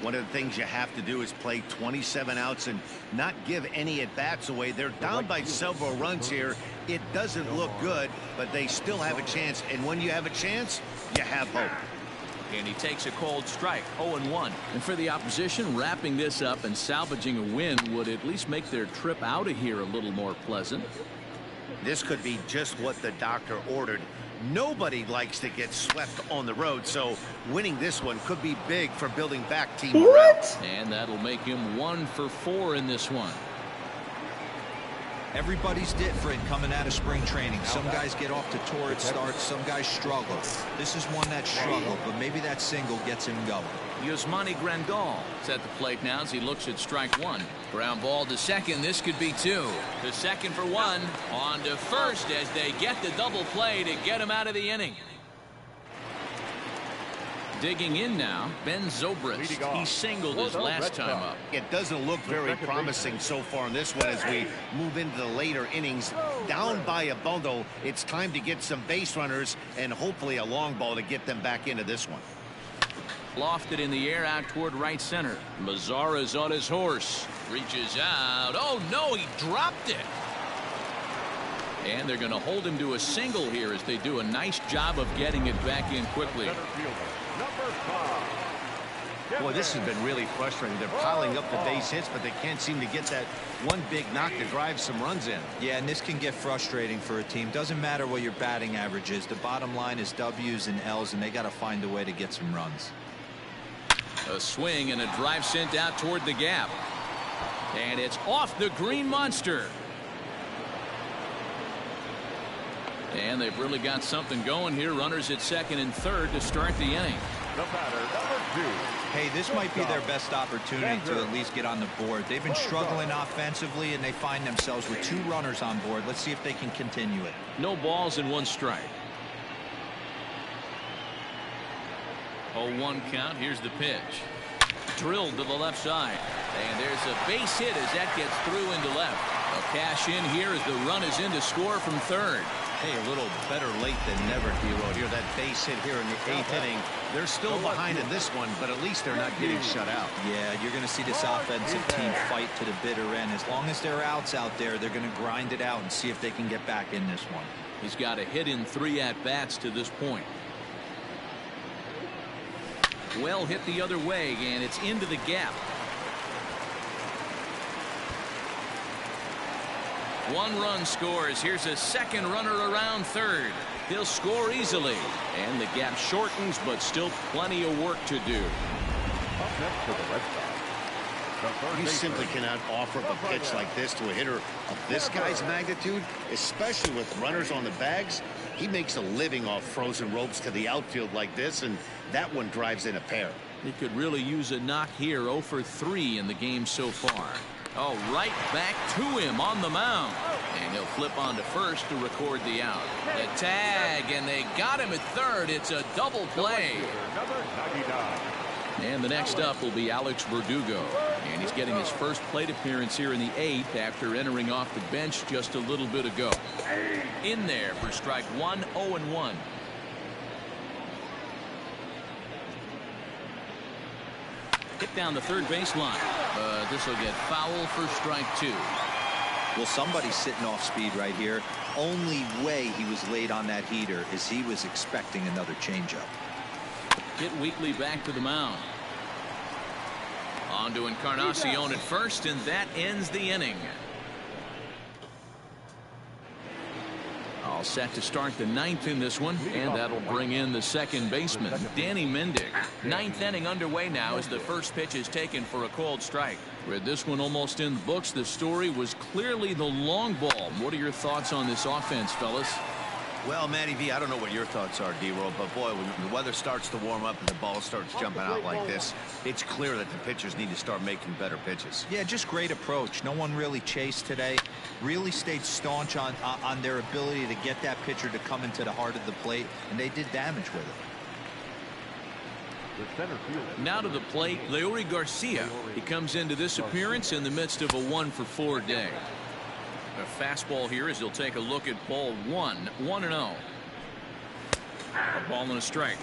One of the things you have to do is play 27 outs and not give any at-bats away. They're down by several runs here. It doesn't look good, but they still have a chance. And when you have a chance, you have hope. And he takes a cold strike, 0-1. And for the opposition, wrapping this up and salvaging a win would at least make their trip out of here a little more pleasant. This could be just what the doctor ordered. Nobody likes to get swept on the road, so winning this one could be big for building back team morale. And that'll make him 1 for 4 in this one. Everybody's different coming out of spring training. Some guys get off to torrid starts. Some guys struggle. This is one that struggled, but maybe that single gets him going. Yasmani Grandal is at the plate now as he looks at strike one. Ground ball to second. This could be 2. To second for 1. On to first as they get the double play to get him out of the inning. Digging in now, Ben Zobrist. He singled his last time up. It doesn't look very promising so far in this one as we move into the later innings. Down by a bundle, it's time to get some base runners and hopefully a long ball to get them back into this one. Lofted in the air out toward right center. Mazzara's on his horse. Reaches out. Oh, no, he dropped it. And they're going to hold him to a single here as they do a nice job of getting it back in quickly. Boy, this has been really frustrating. They're piling up the base hits, but they can't seem to get that one big knock to drive some runs in. Yeah, and this can get frustrating for a team. Doesn't matter what your batting average is. The bottom line is W's and L's, and they got to find a way to get some runs. A swing and a drive sent out toward the gap. And it's off the green monster. And they've really got something going here. Runners at second and third to start the inning. The batter, number 2. Hey, this might be their best opportunity to at least get on the board. They've been struggling offensively, and they find themselves with 2 runners on board. Let's see if they can continue it. No balls and 1 strike. 0-1 count. Here's the pitch. Drilled to the left side. And there's a base hit as that gets through into left. A cash in here as the run is in to score from third. Hey, a little better late than never, Hero. Here, that base hit here in the 8th inning. They're still behind in this one, but at least they're not getting shut out. Yeah, you're going to see this offensive team fight to the bitter end. As long as there are outs out there, they're going to grind it out and see if they can get back in this one. He's got a hit in 3 at-bats to this point. Well hit the other way, and it's into the gap. 1 run scores. Here's a second runner around third. He'll score easily. And the gap shortens, but still plenty of work to do. Up next for the Red Sox. You simply cannot offer up a pitch like this to a hitter of this guy's magnitude, especially with runners on the bags. He makes a living off frozen ropes to the outfield like this, and that one drives in a pair. He could really use a knock here. 0 for 3 in the game so far. Oh, right back to him on the mound. And he'll flip on to first to record the out. The tag, and they got him at third. It's a double play. Number 99. And the next up will be Alex Verdugo. And And he's getting his first plate appearance here in the 8th after entering off the bench just a little bit ago. In there for strike one, 0-1. Hit down the third baseline. This will get foul for strike 2. Well, somebody's sitting off speed right here. Only way he was late on that heater is he was expecting another changeup. Hit Weekly back to the mound. On to Encarnacion at first, and that ends the inning. All set to start the 9th in this one, and that'll bring in the second baseman, Danny Mendick. 9th inning underway now as the first pitch is taken for a called strike. With this one almost in the books, the story was clearly the long ball. What are your thoughts on this offense, fellas? Well, Matty V, I don't know what your thoughts are, D-Roll, but boy, when the weather starts to warm up and the ball starts jumping out like this, it's clear that the pitchers need to start making better pitches. Yeah, just great approach. No one really chased today. Really stayed staunch on their ability to get that pitcher to come into the heart of the plate, and they did damage with it. Now to the plate, Leury Garcia. He comes into this appearance in the midst of a 1-for-4 day. A fastball here as he'll take a look at ball 1, 1-0. A ball and a strike.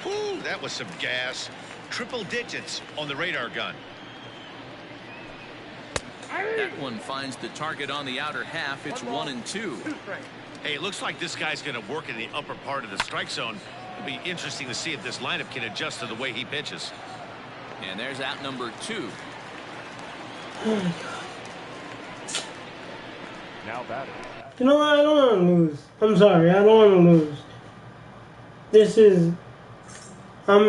Ooh, that was some gas. Triple digits on the radar gun. That one finds the target on the outer half. It's 1-2. Hey, it looks like this guy's going to work in the upper part of the strike zone. It'll be interesting to see if this lineup can adjust to the way he pitches. And there's out number 2. Now batting. You know what? I don't want to lose. I'm sorry. I don't want to lose. This is... I'm